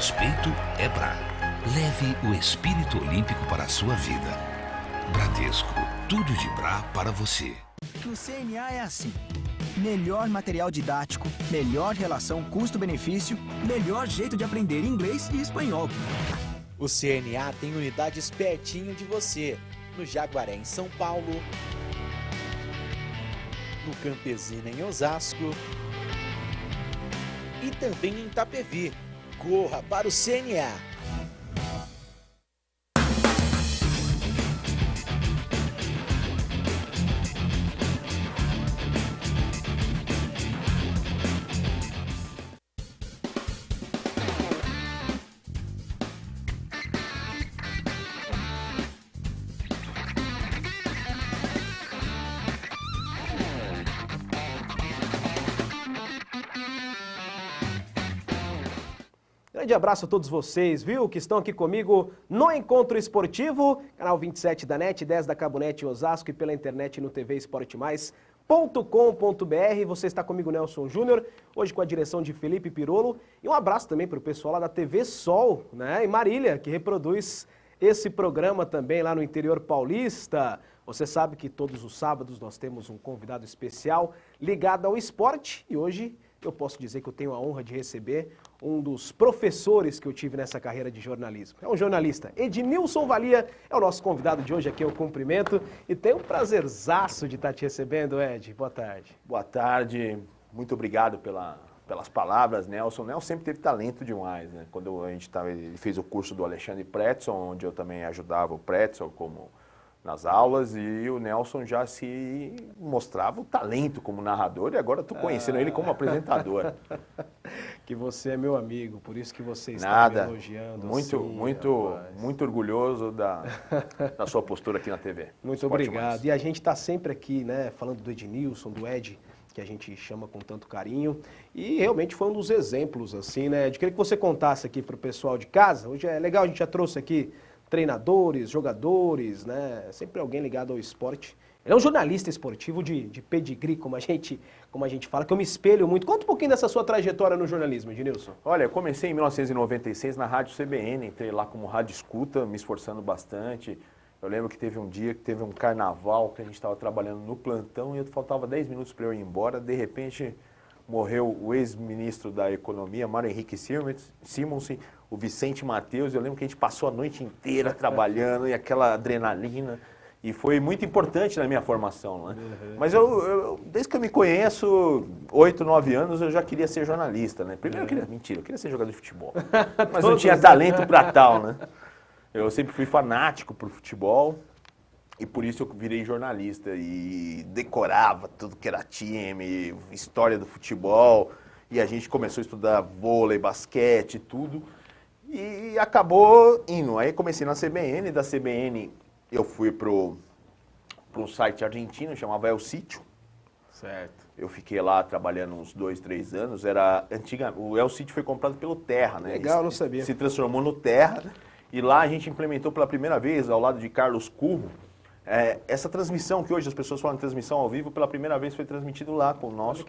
respeito é BRA. Leve o espírito olímpico para a sua vida. Bradesco, tudo de BRA para você. No CNA é assim. Melhor material didático, melhor relação custo-benefício, melhor jeito de aprender inglês e espanhol. O CNA tem unidades pertinho de você, no Jaguaré, em São Paulo, no Campesina, em Osasco e também em Itapevi. Corra para o CNA! Grande abraço a todos vocês, viu, que estão aqui comigo no Encontro Esportivo, canal 27 da NET, 10 da Cabo Net em Osasco e pela internet no tvesportemais.com.br. Você está comigo, Nelson Júnior, hoje com a direção de Felipe Pirolo. E um abraço também para o pessoal lá da TV Sol, né, em Marília, que reproduz esse programa também lá no interior paulista. Você sabe que todos os sábados nós temos um convidado especial ligado ao esporte e hoje eu posso dizer que eu tenho a honra de receber um dos professores que eu tive nessa carreira de jornalismo. É um jornalista. Ednilson Valia é o nosso convidado de hoje aqui, eu cumprimento. E tenho um prazerzaço de estar te recebendo, Ed. Boa tarde. Boa tarde, muito obrigado pelas palavras, Nelson. Nelson sempre teve talento demais, né? Quando ele fez o curso do Alexandre Pretzel, onde eu também ajudava o Pretzel como nas aulas, e o Nelson já se mostrava o talento como narrador, e agora estou conhecendo ele como apresentador. Que você é meu amigo, por isso que você está me elogiando. Muito orgulhoso da sua postura aqui na TV. Muito obrigado. E a gente está sempre aqui, né, falando do Ednilson, do Ed, que a gente chama com tanto carinho, e realmente foi um dos exemplos, assim, né, de querer que você contasse aqui para o pessoal de casa. Hoje é legal, a gente já trouxe aqui treinadores, jogadores, né? Sempre alguém ligado ao esporte. Ele é um jornalista esportivo de pedigree, como a gente fala, que eu me espelho muito. Conta um pouquinho dessa sua trajetória no jornalismo, Ednilson. Olha, eu comecei em 1996 na Rádio CBN, entrei lá como rádio escuta, me esforçando bastante. Eu lembro que teve um dia que teve um carnaval, que a gente estava trabalhando no plantão e faltava 10 minutos para eu ir embora. De repente, morreu o ex-ministro da Economia, Mário Henrique Simonsen, o Vicente Mateus. Eu lembro que a gente passou a noite inteira trabalhando e aquela adrenalina. E foi muito importante na minha formação, né? Uhum. Mas desde que eu me conheço, 8, 9 anos, eu já queria ser jornalista, né? Primeiro eu queria ser jogador de futebol. Mas não tinha talento para tal, né? Eu sempre fui fanático por futebol e por isso eu virei jornalista e decorava tudo que era time, história do futebol. E a gente começou a estudar vôlei, basquete, tudo. E acabou indo. Aí comecei na CBN, da CBN eu fui para um site argentino, chamava El Sitio. Certo. Eu fiquei lá trabalhando uns 2, 3 anos. O El Sitio foi comprado pelo Terra, né? Legal, não sabia. Se transformou no Terra. E lá a gente implementou pela primeira vez, ao lado de Carlos Curro, essa transmissão, que hoje as pessoas falam de transmissão ao vivo, pela primeira vez foi transmitido lá conosco,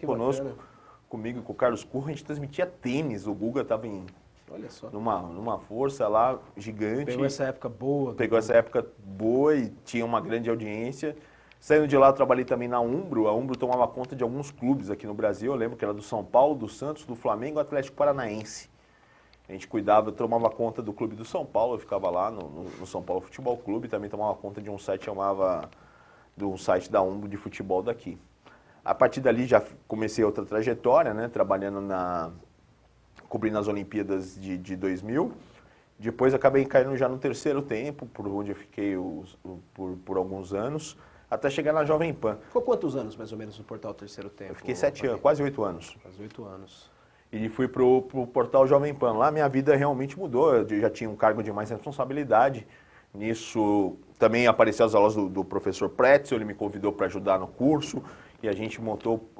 comigo e com o Carlos Curro. A gente transmitia tênis, o Guga estava Olha só. Numa força lá gigante. Pegou essa época boa. Pegou essa época boa e tinha uma grande audiência. Saindo de lá, eu trabalhei também na Umbro. A Umbro tomava conta de alguns clubes aqui no Brasil. Eu lembro que era do São Paulo, do Santos, do Flamengo e do Atlético Paranaense. A gente cuidava, eu tomava conta do clube do São Paulo. Eu ficava lá no São Paulo Futebol Clube. Também tomava conta de um site da Umbro de futebol daqui. A partir dali já comecei outra trajetória, né? Trabalhando cobrindo as Olimpíadas de 2000. Depois acabei caindo já no terceiro tempo, por onde eu fiquei por alguns anos, até chegar na Jovem Pan. Ficou quantos anos, mais ou menos, no portal Terceiro Tempo? Eu fiquei 7 anos, quase 8 anos. Quase 8 anos. E fui pro portal Jovem Pan. Lá minha vida realmente mudou, eu já tinha um cargo de mais responsabilidade. Nisso também apareceu as aulas do professor Pretzel, ele me convidou para ajudar no curso. E a gente montou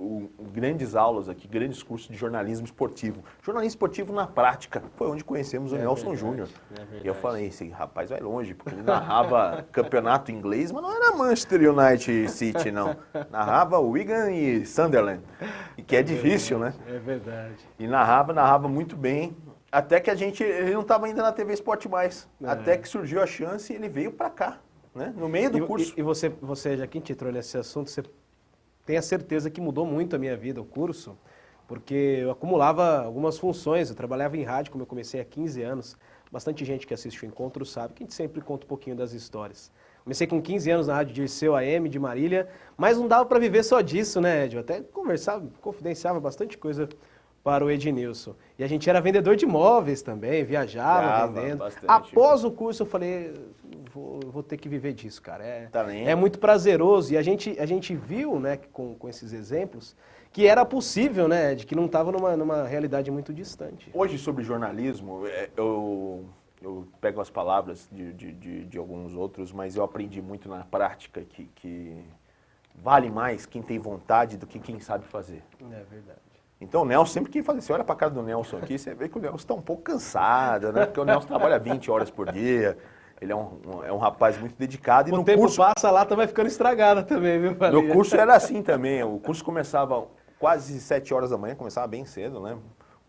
grandes aulas aqui, grandes cursos de jornalismo esportivo. Jornalismo esportivo na prática, foi onde conhecemos o Nelson Júnior. E eu falei, esse rapaz vai longe, porque ele narrava campeonato inglês, mas não era Manchester United City, não. Narrava Wigan e Sunderland, e que é difícil, né? É verdade. E narrava muito bem. Até que ele não estava ainda na TV Esporte Mais. Até que surgiu a chance e ele veio para cá, né? No meio do curso. E você, já que a gente entrou nesse assunto, você tem a certeza que mudou muito a minha vida, o curso, porque eu acumulava algumas funções, eu trabalhava em rádio, como eu comecei há 15 anos. Bastante gente que assiste o Encontro sabe que a gente sempre conta um pouquinho das histórias. Comecei com 15 anos na Rádio Dirceu AM, de Marília, mas não dava para viver só disso, né, Ed? Eu até conversava, confidenciava bastante coisa para o Ednilson. E a gente era vendedor de imóveis também, viajava vendendo. Bastante. Após o curso eu falei, vou ter que viver disso, cara. Talento. É muito prazeroso. E a gente viu, né, com esses exemplos, que era possível, né, de que não estava numa realidade muito distante. Hoje, sobre jornalismo, eu pego as palavras de alguns outros, mas eu aprendi muito na prática que vale mais quem tem vontade do que quem sabe fazer. É verdade. Então o Nelson sempre quem faz, você olha para a cara do Nelson aqui, você vê que o Nelson está um pouco cansado, né? Porque o Nelson trabalha 20 horas por dia, ele é um rapaz muito dedicado. E O no tempo curso, passa, a lata vai ficando estragada também, viu, Valéria? no curso era assim também, o curso começava quase 7 horas da manhã, começava bem cedo, né? Um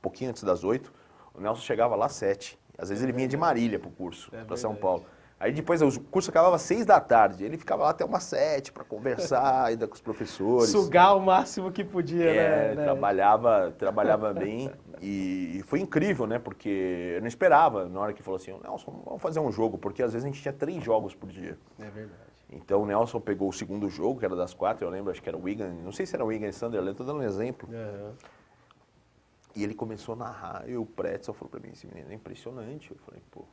pouquinho antes das 8, o Nelson chegava lá às 7. Às vezes ele vinha de Marília para o curso, para São Paulo. Aí depois o curso acabava às 6 da tarde, ele ficava lá até umas 7 para conversar, ainda com os professores. Sugar o máximo que podia, né? Trabalhava bem e foi incrível, né? Porque eu não esperava, na hora que falou assim, Nelson, vamos fazer um jogo, porque às vezes a gente tinha 3 jogos por dia. É verdade. Então o Nelson pegou o segundo jogo, que era das 4, eu lembro, acho que era o Wigan, não sei se era o Wigan e Sunderland, estou dando um exemplo. Uhum. E ele começou a narrar, e o Pretzel falou para mim, esse menino é impressionante. Eu falei, pô...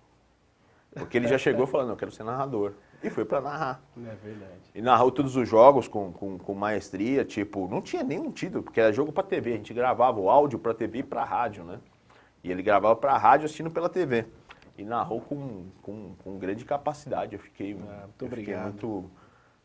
Porque ele já chegou falando, eu quero ser narrador. E foi para narrar. É verdade. E narrou todos os jogos com maestria, tipo, não tinha nenhum título, porque era jogo para TV, a gente gravava o áudio para TV e para rádio, né? E ele gravava para rádio assistindo pela TV. E narrou com grande capacidade. Eu fiquei muito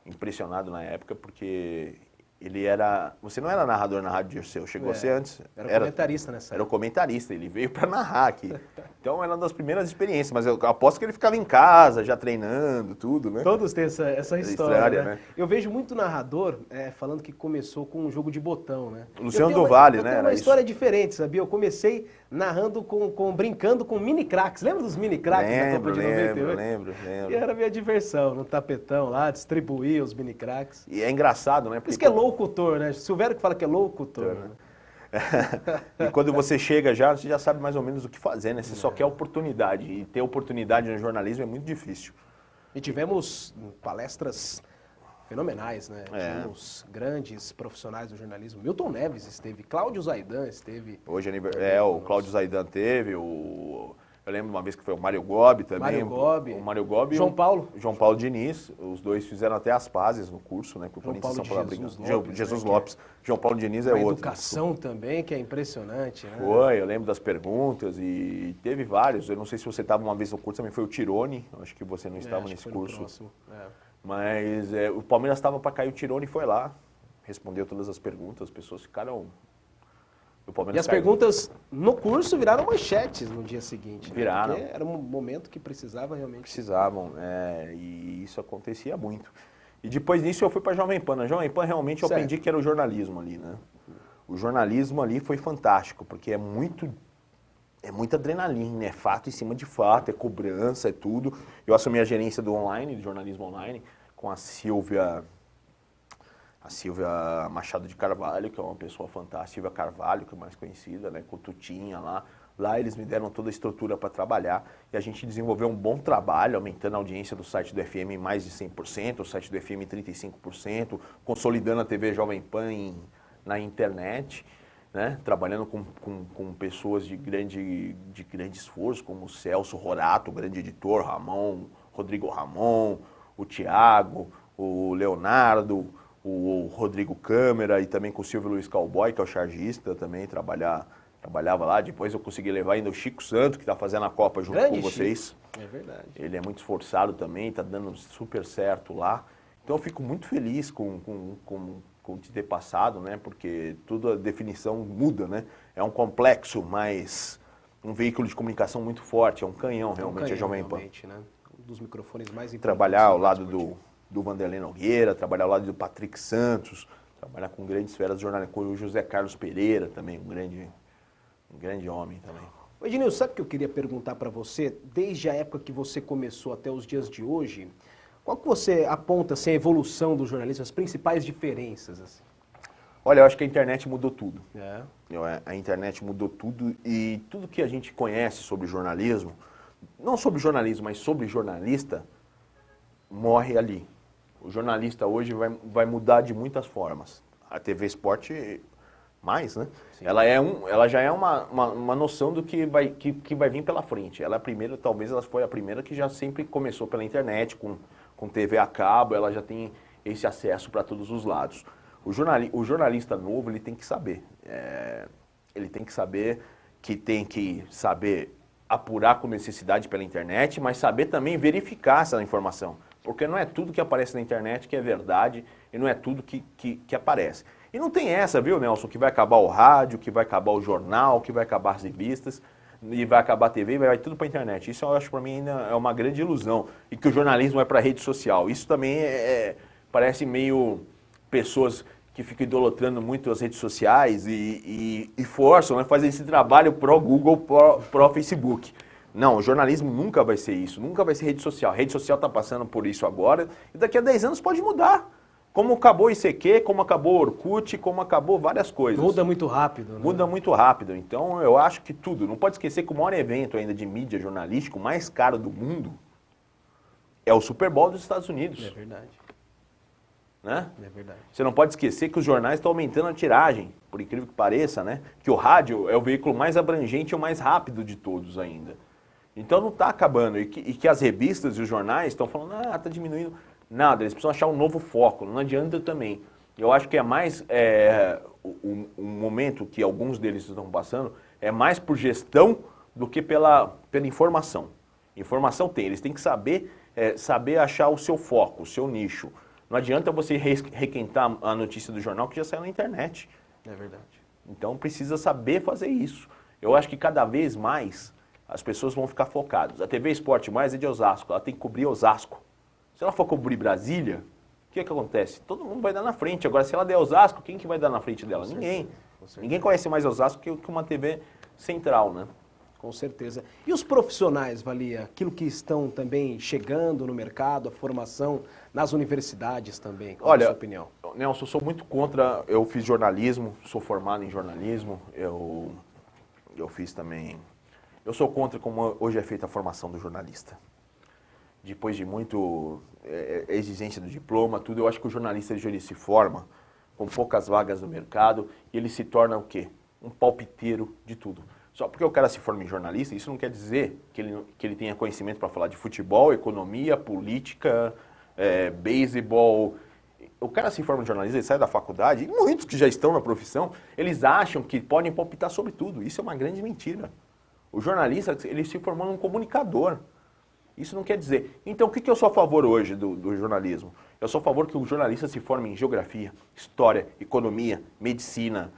impressionado na época, porque ele era... Você não era narrador na Rádio Dirceu, chegou a ser antes. Era comentarista nessa época. Era o comentarista, ele veio para narrar aqui. Então era uma das primeiras experiências, mas eu aposto que ele ficava em casa, já treinando, tudo, né? Todos têm essa história, né? né? Eu vejo muito narrador falando que começou com um jogo de botão, né? Luciano do Vale, né? Eu tenho Era uma isso. história diferente, sabia? Eu comecei narrando brincando com mini craques. Lembra dos mini craques da Copa de 98? Lembro. E era a minha diversão, no tapetão lá, distribuir os mini craques. E é engraçado, né? Por isso que é locutor, né? Silvério que fala que é locutor, né? E quando você chega você já sabe mais ou menos o que fazer, né? Você só quer oportunidade. E ter oportunidade no jornalismo é muito difícil. E tivemos palestras fenomenais, né? Tivemos grandes profissionais do jornalismo. Milton Neves esteve, Cláudio Zaidan esteve. Hoje o Cláudio Zaidan teve, eu lembro uma vez que foi o Mário Gobi também. O Mário Gobi João Paulo. João Paulo Diniz, os dois fizeram até as pazes no curso, né? João Paulo de Jesus Lopes. João Paulo Diniz é a outro. educação também, que é impressionante, né? Foi, eu lembro das perguntas e teve vários. Eu não sei se você estava uma vez no curso, também foi o Tirone, acho que você não estava nesse curso. Mas o Palmeiras estava para cair, o Tirone foi lá, respondeu todas as perguntas, as pessoas ficaram... E as perguntas no curso viraram manchetes no dia seguinte. Viraram. Né? Porque era um momento que precisava realmente. Precisavam, e isso acontecia muito. E depois disso eu fui para a Jovem Pan. Na Jovem Pan realmente eu aprendi que era o jornalismo ali, né? O jornalismo ali foi fantástico, porque é muita adrenalina, é fato em cima de fato, é cobrança, é tudo. Eu assumi a gerência do online, de jornalismo online, com a Silvia Machado de Carvalho, que é uma pessoa fantástica, Silvia Carvalho, que é mais conhecida, né, com o Tutinha lá. Lá eles me deram toda a estrutura para trabalhar e a gente desenvolveu um bom trabalho, aumentando a audiência do site do FM em mais de 100%, o site do FM em 35%, consolidando a TV Jovem Pan na internet, né, trabalhando com pessoas de grande esforço, como o Celso Rorato, o grande editor, Rodrigo Ramon, o Thiago, o Leonardo, o Rodrigo Câmara e também com o Silvio Luiz Cowboy, que é o chargista também, trabalhava lá. Depois eu consegui levar ainda o Chico Santo, que está fazendo a Copa junto com vocês. É verdade. Ele é muito esforçado também, está dando super certo lá. Então eu fico muito feliz com de ter passado, né? Porque toda a definição muda, né? É um complexo, mas um veículo de comunicação muito forte, é um canhão realmente, a Jovem Pan. Né? Um dos microfones mais importantes. Trabalhar ao lado do Vanderlei Nogueira, trabalhar ao lado do Patrick Santos, trabalhar com grandes feras do jornalismo, com o José Carlos Pereira também, um grande homem também. Ô Ednilson, sabe o que eu queria perguntar para você, desde a época que você começou até os dias de hoje, qual que você aponta assim, a evolução do jornalismo, as principais diferenças? Assim? Olha, eu acho que a internet mudou tudo. É. A internet mudou tudo e tudo que a gente conhece sobre jornalismo, não sobre jornalismo, mas sobre jornalista, morre ali. O jornalista hoje vai mudar de muitas formas. A TV Esporte, mais, né? Sim. Ela já é uma noção do que vai vir pela frente. Ela é a primeira, talvez ela foi a primeira que já sempre começou pela internet, com TV a cabo, ela já tem esse acesso para todos os lados. O jornalista novo, ele tem que saber. Ele tem que saber apurar com necessidade pela internet, mas saber também verificar essa informação. Porque não é tudo que aparece na internet que é verdade e não é tudo que aparece. E não tem essa, viu, Nelson, que vai acabar o rádio, que vai acabar o jornal, que vai acabar as revistas, e vai acabar a TV e vai tudo para a internet. Isso eu acho para mim ainda é uma grande ilusão. E que o jornalismo é para a rede social. Isso também parece meio pessoas que ficam idolatrando muito as redes sociais e forçam, né, fazer esse trabalho pro Google, pro Facebook. Não, o jornalismo nunca vai ser isso, nunca vai ser rede social. A rede social está passando por isso agora e daqui a 10 anos pode mudar. Como acabou o ICQ, como acabou o Orkut, como acabou várias coisas. Muda muito rápido, né? Muda muito rápido. Então eu acho que tudo. Não pode esquecer que o maior evento ainda de mídia jornalístico, mais caro do mundo, é o Super Bowl dos Estados Unidos. É verdade. Né? É verdade. Você não pode esquecer que os jornais estão aumentando a tiragem, por incrível que pareça, né? Que o rádio é o veículo mais abrangente e o mais rápido de todos ainda. Então não está acabando. E que as revistas e os jornais estão falando, está diminuindo. Nada, eles precisam achar um novo foco, não adianta também. Eu acho que é mais, o momento que alguns deles estão passando, é mais por gestão do que pela informação. Informação tem, eles têm que saber achar o seu foco, o seu nicho. Não adianta você requentar a notícia do jornal que já saiu na internet. É verdade. Então precisa saber fazer isso. Eu acho que cada vez mais as pessoas vão ficar focadas. A TV Esporte Mais é de Osasco, ela tem que cobrir Osasco. Se ela for cobrir Brasília, o que acontece? Todo mundo vai dar na frente. Agora, se ela der Osasco, quem que vai dar na frente dela? Com Ninguém. certeza. Ninguém conhece mais Osasco que uma TV central, né? Com certeza. E os profissionais, Valia? Aquilo que estão também chegando no mercado, a formação nas universidades também. Qual é a sua opinião? Nelson, eu sou muito contra. Eu fiz jornalismo, sou formado em jornalismo. Eu fiz também. Eu sou contra como hoje é feita a formação do jornalista. Depois de muito exigência do diploma, tudo, eu acho que o jornalista ele se forma com poucas vagas no mercado e ele se torna o quê? Um palpiteiro de tudo. Só porque o cara se forma em jornalista, isso não quer dizer que ele tenha conhecimento para falar de futebol, economia, política, beisebol. O cara se forma em jornalista, ele sai da faculdade, e muitos que já estão na profissão, eles acham que podem palpitar sobre tudo. Isso é uma grande mentira. O jornalista, ele se formou um comunicador. Isso não quer dizer. Então, o que eu sou a favor hoje do jornalismo? Eu sou a favor que o jornalista se forme em geografia, história, economia, medicina,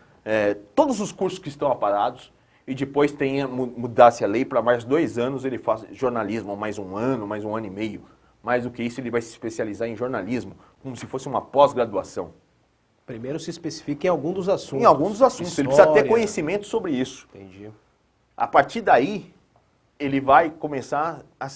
todos os cursos que estão aparados, e depois mudasse a lei para mais 2 anos, ele faz jornalismo, mais um ano e meio. Mais do que isso, ele vai se especializar em jornalismo, como se fosse uma pós-graduação. Primeiro se especifica em algum dos assuntos. Em alguns dos assuntos. Ele precisa ter conhecimento sobre isso. Entendi. A partir daí, ele vai começar a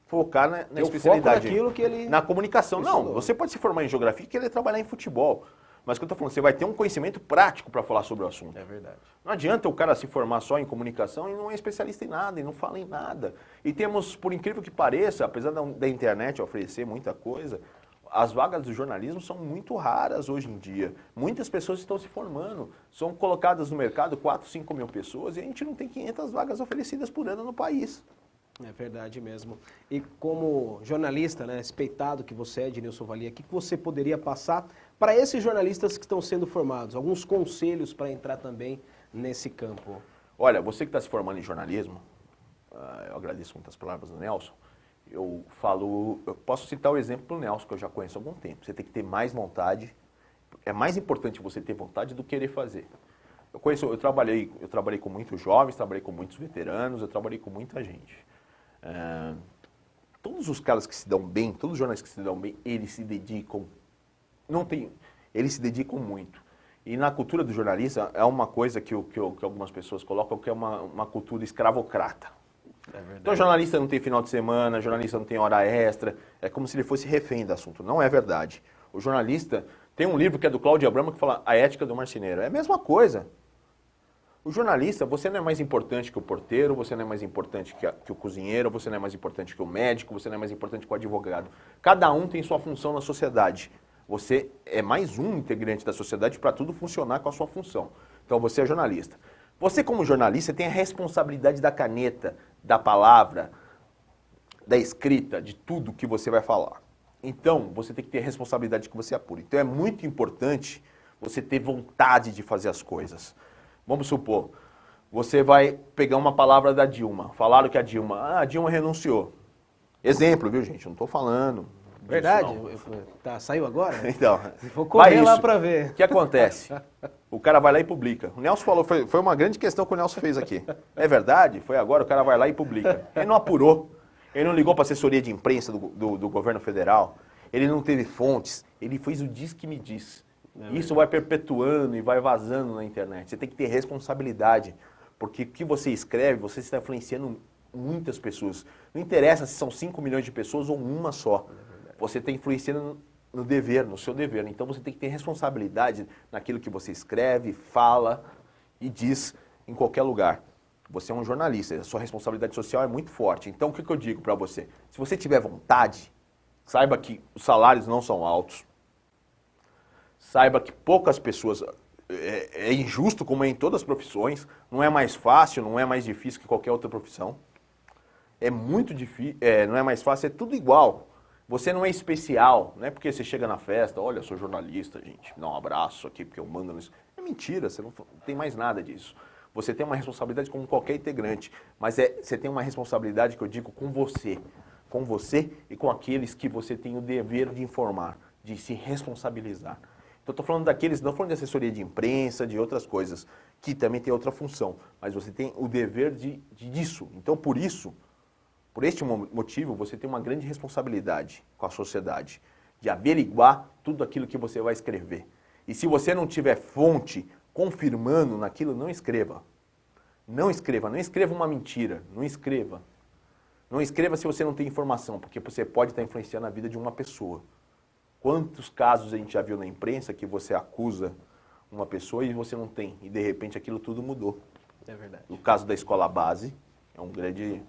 focar na especialidade. Foco naquilo que ele... Na comunicação. estudou. Não, você pode se formar em geografia e querer trabalhar em futebol. Mas o que eu estou falando, você vai ter um conhecimento prático para falar sobre o assunto. É verdade. Não adianta o cara se formar só em comunicação e não é especialista em nada, e não fala em nada. E temos, por incrível que pareça, apesar da internet oferecer muita coisa, as vagas do jornalismo são muito raras hoje em dia. Muitas pessoas estão se formando. São colocadas no mercado 4, 5 mil pessoas e a gente não tem 500 vagas oferecidas por ano no país. É verdade mesmo. E como jornalista, né, respeitado que você é, Ednilson Valia, o que você poderia passar para esses jornalistas que estão sendo formados? Alguns conselhos para entrar também nesse campo. Olha, você que está se formando em jornalismo, eu agradeço muitas palavras do Nelson. Eu posso citar o exemplo do Nelson, que eu já conheço há algum tempo. Você tem que ter mais vontade. É mais importante você ter vontade do que querer fazer. Eu trabalhei com muitos jovens, trabalhei com muitos veteranos, eu trabalhei com muita gente. Todos os caras que se dão bem, todos os jornalistas que se dão bem, eles se dedicam. Eles se dedicam muito. E na cultura do jornalista é uma coisa que algumas pessoas colocam, que é uma cultura escravocrata. Então, jornalista não tem final de semana, jornalista não tem hora extra, é como se ele fosse refém do assunto. Não é verdade. O jornalista, tem um livro que é do Cláudio Abramo que fala A Ética do Marceneiro. É a mesma coisa. O jornalista, você não é mais importante que o porteiro, você não é mais importante que o cozinheiro, você não é mais importante que o médico, você não é mais importante que o advogado. Cada um tem sua função na sociedade. Você é mais um integrante da sociedade para tudo funcionar com a sua função. Então, você é jornalista. Você, como jornalista, tem a responsabilidade da caneta, da palavra, da escrita, de tudo que você vai falar. Então, você tem que ter a responsabilidade que você apura. Então, é muito importante você ter vontade de fazer as coisas. Vamos supor, você vai pegar uma palavra da Dilma. Falaram que a Dilma renunciou. Exemplo, viu, gente? Eu não estou falando. Verdade? Disso, Tá, saiu agora? então, Vou correr lá isso. pra ver. O que acontece? O cara vai lá e publica. O Nelson falou, foi uma grande questão que o Nelson fez aqui. É verdade? Foi agora, o cara vai lá e publica. Ele não apurou. Ele não ligou para a assessoria de imprensa do governo federal. Ele não teve fontes. Ele fez o diz que me diz. Isso vai perpetuando e vai vazando na internet. Você tem que ter responsabilidade. Porque o que você escreve, você está influenciando muitas pessoas. Não interessa se são 5 milhões de pessoas ou uma só. Você está influenciando no dever, no seu dever. Então você tem que ter responsabilidade naquilo que você escreve, fala e diz em qualquer lugar. Você é um jornalista, a sua responsabilidade social é muito forte. Então o que eu digo para você? Se você tiver vontade, saiba que os salários não são altos. Saiba que poucas pessoas... É injusto como é em todas as profissões. Não é mais fácil, não é mais difícil que qualquer outra profissão. É muito difícil, não é mais fácil, é tudo igual. Você não é especial, não é porque você chega na festa, olha, eu sou jornalista, gente, me dá um abraço aqui porque eu mando nisso. É mentira, você não tem mais nada disso. Você tem uma responsabilidade como qualquer integrante, mas você tem uma responsabilidade que eu digo com você e com aqueles que você tem o dever de informar, de se responsabilizar. Então, eu estou falando daqueles, não falando de assessoria de imprensa, de outras coisas, que também tem outra função, mas você tem o dever disso. Então, por este motivo, você tem uma grande responsabilidade com a sociedade, de averiguar tudo aquilo que você vai escrever. E se você não tiver fonte confirmando naquilo, não escreva. Não escreva, não escreva uma mentira, não escreva. Não escreva se você não tem informação, porque você pode estar influenciando a vida de uma pessoa. Quantos casos a gente já viu na imprensa que você acusa uma pessoa e você não tem, e de repente aquilo tudo mudou. É verdade. O caso da escola base é um grande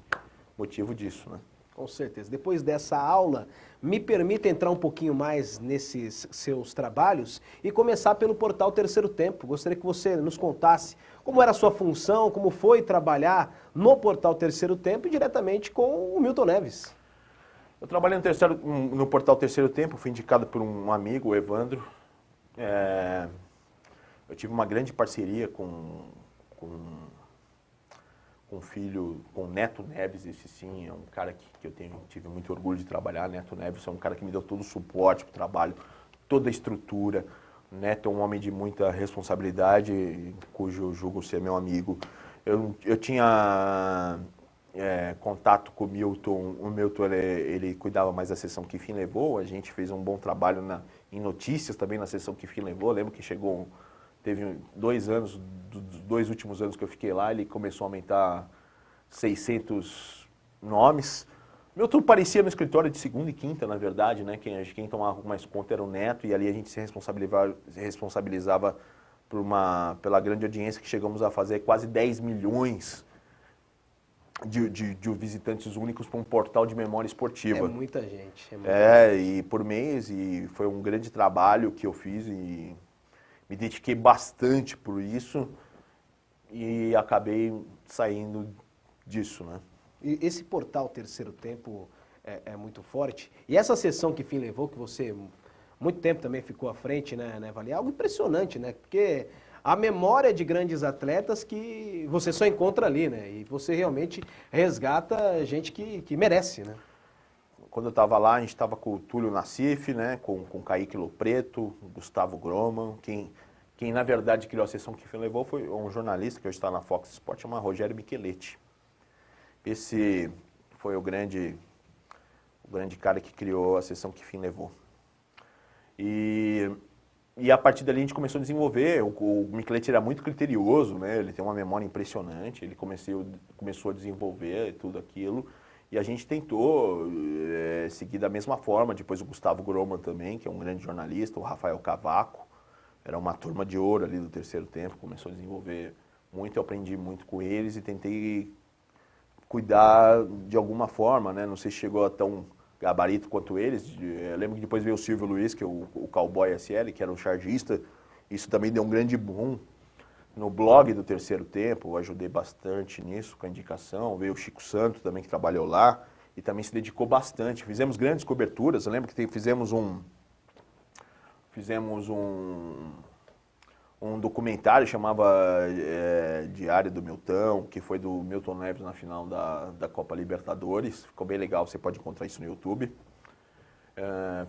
motivo disso, né? Com certeza. Depois dessa aula, me permita entrar um pouquinho mais nesses seus trabalhos e começar pelo portal Terceiro Tempo. Gostaria que você nos contasse como era a sua função, como foi trabalhar no portal Terceiro Tempo e diretamente com o Milton Neves. Eu trabalhei no portal Terceiro Tempo, fui indicado por um amigo, o Evandro. Eu tive uma grande parceria com o filho, com o Neto Neves, esse sim, é um cara que eu tive muito orgulho de trabalhar. Neto Neves é um cara que me deu todo o suporte para o trabalho, toda a estrutura. O Neto é um homem de muita responsabilidade, cujo julgo ser meu amigo. Eu tinha contato com o Milton. O Milton ele cuidava mais da sessão Que Fim Levou. A gente fez um bom trabalho em notícias também na sessão Que Fim Levou. Eu lembro que teve 2 anos, dos 2 últimos anos que eu fiquei lá, ele começou a aumentar 600 nomes. Milton parecia no escritório de segunda e quinta, na verdade, né? Quem tomava mais conta era o Neto, e ali a gente se responsabilizava pela grande audiência, que chegamos a fazer quase 10 milhões de visitantes únicos para um portal de memória esportiva. É muita gente. E por mês, e foi um grande trabalho que eu fiz, e me dediquei bastante por isso, e acabei saindo disso, né? E esse portal Terceiro Tempo é muito forte. E essa sessão Que Fim Levou, que você muito tempo também ficou à frente, né, Vale? É algo impressionante, né? Porque a memória de grandes atletas que você só encontra ali, né? E você realmente resgata gente que merece, né? Quando eu estava lá, a gente estava com o Túlio Nassif, né? Com o Kaique Lopreto, o Gustavo Groman. Quem na verdade criou a sessão Que Fim Levou foi um jornalista que hoje está na Fox Sports, chamado Rogério Micheletti. Esse foi o grande cara que criou a sessão Que Fim Levou. E E a partir dali a gente começou a desenvolver. O Micheletti era muito criterioso, né? Ele tem uma memória impressionante. Ele começou a desenvolver tudo aquilo. E a gente tentou seguir da mesma forma. Depois o Gustavo Groman também, que é um grande jornalista, o Rafael Cavaco. Era uma turma de ouro ali do terceiro tempo. Começou a desenvolver muito, eu aprendi muito com eles e tentei cuidar de alguma forma, né? Não sei se chegou a tão gabarito quanto eles. Eu lembro que depois veio o Silvio Luiz, que é o Cowboy SL, que era o chargista. Isso também deu um grande boom no blog do terceiro tempo. Eu ajudei bastante nisso, com a indicação. Veio o Chico Santo também, que trabalhou lá e também se dedicou bastante. Fizemos grandes coberturas. Eu lembro que fizemos um documentário, chamava Diário do Milton, que foi do Milton Neves na final da Copa Libertadores. Ficou bem legal, você pode encontrar isso no YouTube.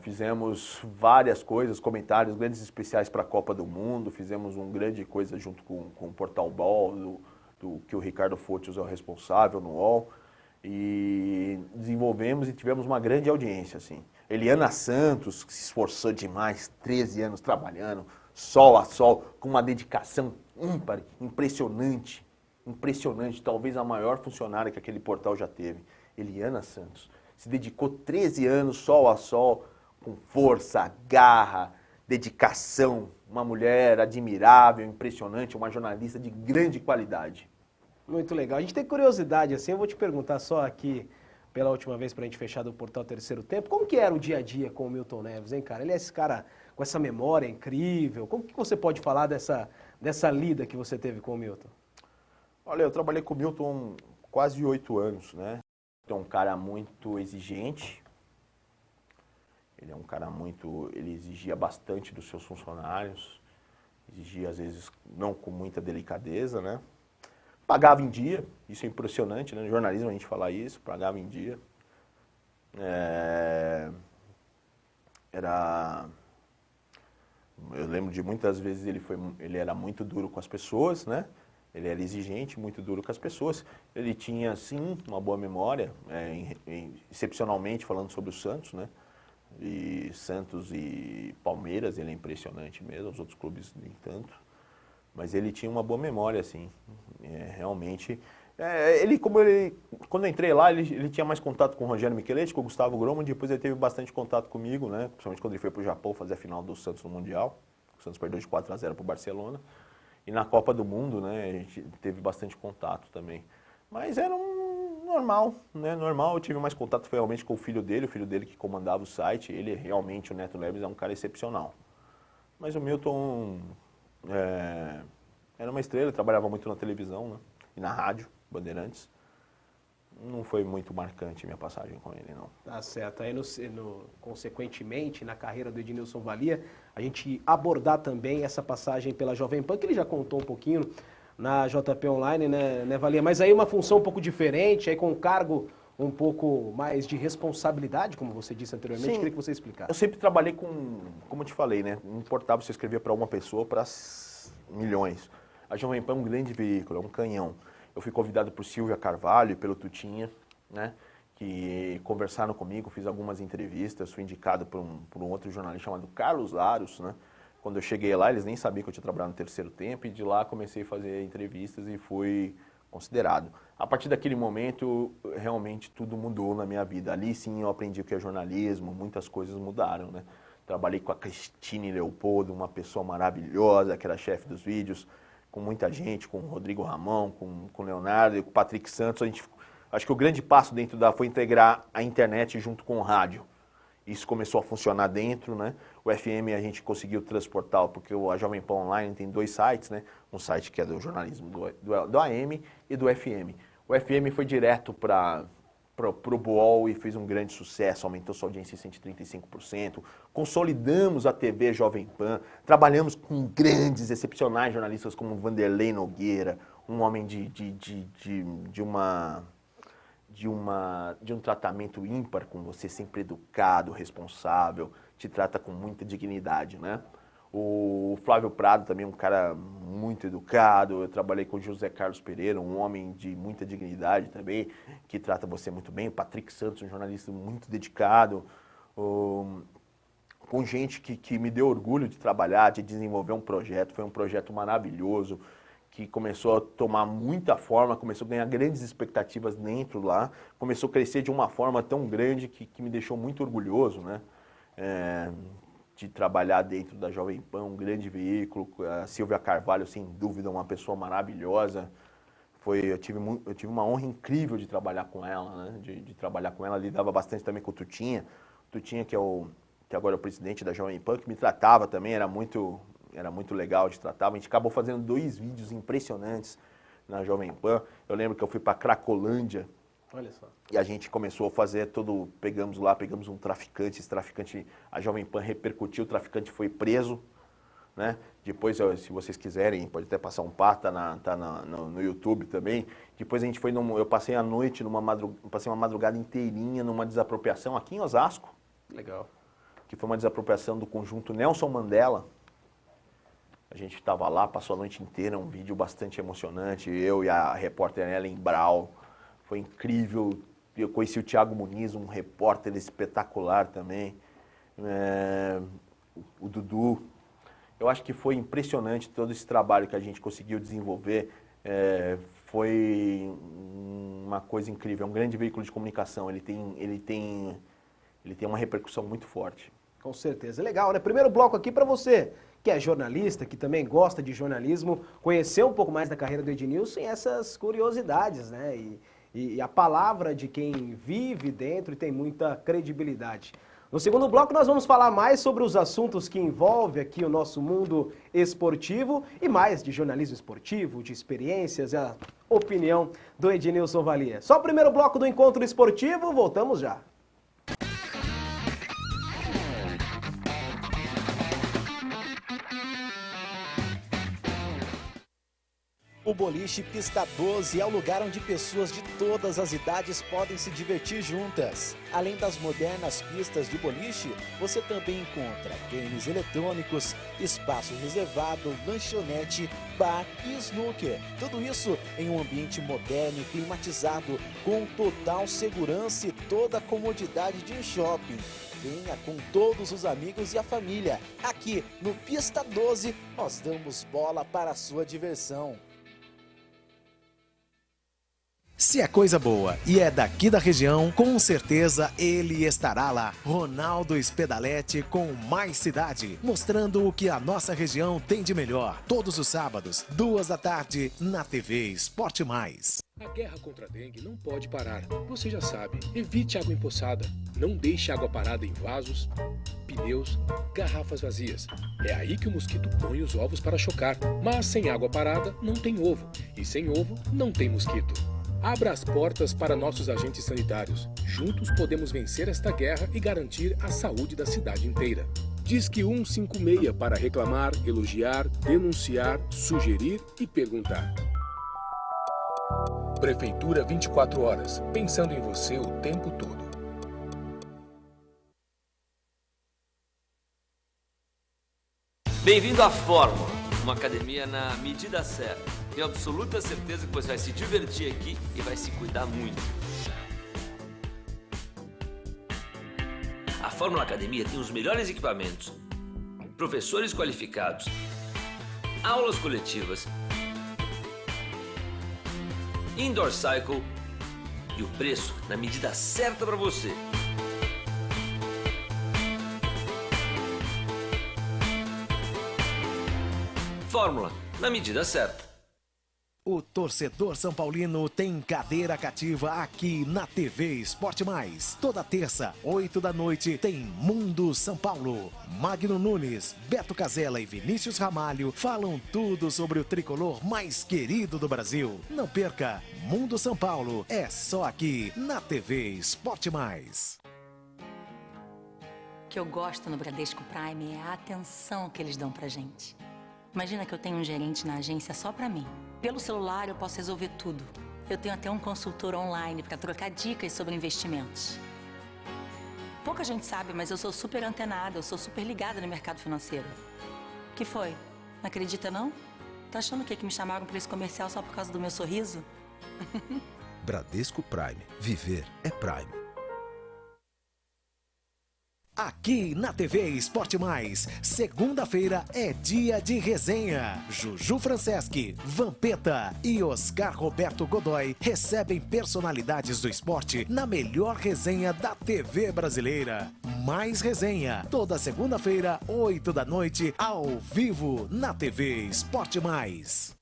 Fizemos várias coisas, comentários, grandes especiais para a Copa do Mundo. Fizemos uma grande coisa junto com o Portal Ball, que o Ricardo Fotios é o responsável no UOL. E desenvolvemos e tivemos uma grande audiência, assim. Eliana Santos, que se esforçou demais, 13 anos trabalhando, sol a sol, com uma dedicação ímpar, impressionante, talvez a maior funcionária que aquele portal já teve. Eliana Santos se dedicou 13 anos, sol a sol, com força, garra, dedicação, uma mulher admirável, impressionante, uma jornalista de grande qualidade. Muito legal. A gente tem curiosidade, assim, eu vou te perguntar só aqui, pela última vez, pra gente fechar do Portal Terceiro Tempo, como que era o dia a dia com o Milton Neves, hein, cara? Ele é esse cara com essa memória incrível. Como que você pode falar dessa lida que você teve com o Milton? Olha, eu trabalhei com o Milton quase 8 anos, né? É um cara muito exigente. Ele é um cara ele exigia bastante dos seus funcionários. Exigia, às vezes, não com muita delicadeza, né? Pagava em dia, isso é impressionante, né? No jornalismo a gente fala isso, pagava em dia. Eu lembro de muitas vezes ele era muito duro com as pessoas, né? Ele era exigente, muito duro com as pessoas. Ele tinha, sim, uma boa memória, excepcionalmente falando sobre o Santos, né? E Santos e Palmeiras, ele é impressionante mesmo, os outros clubes nem tanto. Mas ele tinha uma boa memória, assim, realmente. Quando eu entrei lá, ele tinha mais contato com o Rogério Micheletti, com o Gustavo Groman, depois ele teve bastante contato comigo, né? Principalmente quando ele foi para o Japão fazer a final do Santos no Mundial. O Santos perdeu de 4-0 para o Barcelona. E na Copa do Mundo, né, a gente teve bastante contato também. Mas era normal, né? Normal, eu tive mais contato realmente com o filho dele que comandava o site. Ele realmente, o Neto Neves, é um cara excepcional. Mas o Milton era uma estrela, trabalhava muito na televisão, né? E na rádio, Bandeirantes. Não foi muito marcante a minha passagem com ele, não. Tá certo. Aí, consequentemente, na carreira do Ednilson Valia, a gente abordar também essa passagem pela Jovem Pan, que ele já contou um pouquinho na JP Online, né, Valia? Mas aí uma função um pouco diferente, aí com um cargo um pouco mais de responsabilidade, como você disse anteriormente. Sim. Queria que você explicasse. Eu sempre trabalhei como eu te falei, né? Não importava se eu escrevia para uma pessoa ou para milhões. A Jovem Pan é um grande veículo, é um canhão. Eu fui convidado por Silvia Carvalho e pelo Tutinha, né? Que conversaram comigo, fiz algumas entrevistas, fui indicado por um outro jornalista chamado Carlos Laros, né? Quando eu cheguei lá, eles nem sabiam que eu tinha trabalhado no terceiro tempo, e de lá comecei a fazer entrevistas e fui considerado. A partir daquele momento, realmente tudo mudou na minha vida. Ali sim eu aprendi o que é jornalismo, muitas coisas mudaram, né? Trabalhei com a Cristine Leopoldo, uma pessoa maravilhosa, que era chefe dos vídeos, com muita gente, com o Rodrigo Ramão, com o Leonardo e com o Patrick Santos. Acho que o grande passo dentro foi integrar a internet junto com o rádio. Isso começou a funcionar dentro, né? O FM a gente conseguiu transportar, porque a Jovem Pan Online tem 2 sites, né? Um site que é do jornalismo do AM e do FM. O FM foi direto para o BOL e fez um grande sucesso, aumentou sua audiência em 135%. Consolidamos a TV Jovem Pan, trabalhamos com grandes, excepcionais jornalistas como Vanderlei Nogueira, um homem de um tratamento ímpar com você, sempre educado, responsável, te trata com muita dignidade, né? O Flávio Prado também, um cara muito educado. Eu trabalhei com o José Carlos Pereira, um homem de muita dignidade também, que trata você muito bem. O Patrick Santos, um jornalista muito dedicado. com gente que me deu orgulho de trabalhar, de desenvolver um projeto. Foi um projeto maravilhoso, que começou a tomar muita forma, começou a ganhar grandes expectativas dentro lá, começou a crescer de uma forma tão grande que me deixou muito orgulhoso, né? De trabalhar dentro da Jovem Pan, um grande veículo. A Silvia Carvalho, sem dúvida, uma pessoa maravilhosa. Eu tive uma honra incrível de trabalhar com ela, né? De trabalhar com ela, lidava bastante também com o Tutinha. O Tutinha, que agora é o presidente da Jovem Pan, que me tratava também, era muito legal de tratar. A gente acabou fazendo 2 vídeos impressionantes na Jovem Pan. Eu lembro que eu fui para Cracolândia. Olha só. E a gente começou a fazer pegamos um traficante, esse traficante, a Jovem Pan repercutiu, o traficante foi preso, né? Depois, se vocês quiserem, pode até passar um par, tá no YouTube também. Depois a gente eu passei a noite, passei uma madrugada inteirinha numa desapropriação aqui em Osasco. Legal. Que foi uma desapropriação do conjunto Nelson Mandela. A gente estava lá, passou a noite inteira, um vídeo bastante emocionante, eu e a repórter Ellen Brau, foi incrível. Eu conheci o Thiago Muniz, um repórter espetacular também, o Dudu. Eu acho que foi impressionante todo esse trabalho que a gente conseguiu desenvolver, foi uma coisa incrível, é um grande veículo de comunicação, ele tem uma repercussão muito forte. Com certeza. Legal, né? Primeiro bloco aqui para você, que é jornalista, que também gosta de jornalismo, conhecer um pouco mais da carreira do Ednilson e essas curiosidades, né? E a palavra de quem vive dentro e tem muita credibilidade. No segundo bloco nós vamos falar mais sobre os assuntos que envolvem aqui o nosso mundo esportivo e mais de jornalismo esportivo, de experiências, a opinião do Ednilson Valia. Só o primeiro bloco do Encontro Esportivo, voltamos já. O boliche Pista 12 é o lugar onde pessoas de todas as idades podem se divertir juntas. Além das modernas pistas de boliche, você também encontra games eletrônicos, espaço reservado, lanchonete, bar e snooker. Tudo isso em um ambiente moderno e climatizado, com total segurança e toda a comodidade de um shopping. Venha com todos os amigos e a família. Aqui no Pista 12, nós damos bola para a sua diversão. Se é coisa boa e é daqui da região, com certeza ele estará lá. Ronaldo Espedalete com Mais Cidade, mostrando o que a nossa região tem de melhor. Todos os sábados, 14h, na TV Esporte Mais. A guerra contra a dengue não pode parar. Você já sabe, evite água empoçada. Não deixe água parada em vasos, pneus, garrafas vazias. É aí que o mosquito põe os ovos para chocar. Mas sem água parada, não tem ovo. E sem ovo, não tem mosquito. Abra as portas para nossos agentes sanitários. Juntos podemos vencer esta guerra e garantir a saúde da cidade inteira. Disque 156 para reclamar, elogiar, denunciar, sugerir e perguntar. Prefeitura 24 horas, pensando em você o tempo todo. Bem-vindo à Fórmula, uma academia na medida certa. Tenho absoluta certeza que você vai se divertir aqui e vai se cuidar muito. A Fórmula Academia tem os melhores equipamentos, professores qualificados, aulas coletivas, indoor cycle e o preço na medida certa para você. Fórmula, na medida certa. O torcedor São Paulino tem cadeira cativa aqui na TV Esporte Mais. Toda terça, 20h, tem Mundo São Paulo. Magno Nunes, Beto Casella e Vinícius Ramalho falam tudo sobre o tricolor mais querido do Brasil. Não perca, Mundo São Paulo é só aqui na TV Esporte Mais. O que eu gosto no Bradesco Prime é a atenção que eles dão pra gente. Imagina que eu tenho um gerente na agência só pra mim. Pelo celular eu posso resolver tudo. Eu tenho até um consultor online para trocar dicas sobre investimentos. Pouca gente sabe, mas eu sou super antenada, eu sou super ligada no mercado financeiro. O que foi? Não acredita não? Tá achando que me chamaram para esse comercial só por causa do meu sorriso? Bradesco Prime. Viver é Prime. Aqui na TV Esporte Mais, segunda-feira é dia de resenha. Juju Franceschi, Vampeta e Oscar Roberto Godoy recebem personalidades do esporte na melhor resenha da TV brasileira. Mais resenha, toda segunda-feira, 8 da noite, ao vivo na TV Esporte Mais.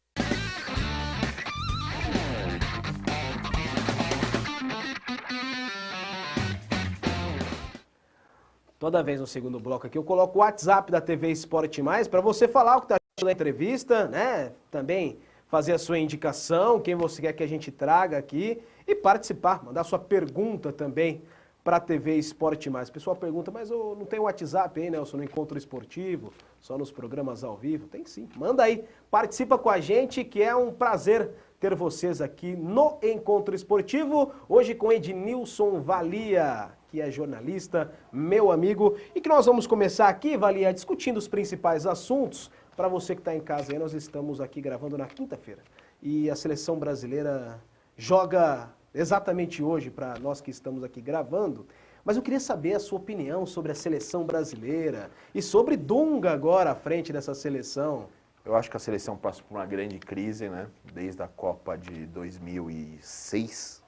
Toda vez no segundo bloco aqui eu coloco o WhatsApp da TV Esporte Mais para você falar o que está achando da entrevista, né? Também fazer a sua indicação, quem você quer que a gente traga aqui e participar, mandar sua pergunta também para a TV Esporte Mais. O pessoal pergunta, mas eu não tenho WhatsApp aí, Nelson, no Encontro Esportivo, só nos programas ao vivo? Tem sim, manda aí, participa com a gente que é um prazer ter vocês aqui no Encontro Esportivo, hoje com Ednilson Valia, que é jornalista, meu amigo, e que nós vamos começar aqui, Valia, discutindo os principais assuntos. Para você que está em casa aí, nós estamos aqui gravando na quinta-feira e a seleção brasileira joga exatamente hoje, para nós que estamos aqui gravando, mas eu queria saber a sua opinião sobre a seleção brasileira e sobre Dunga agora à frente dessa seleção. Eu acho que a seleção passa por uma grande crise, né? Desde a Copa de 2006.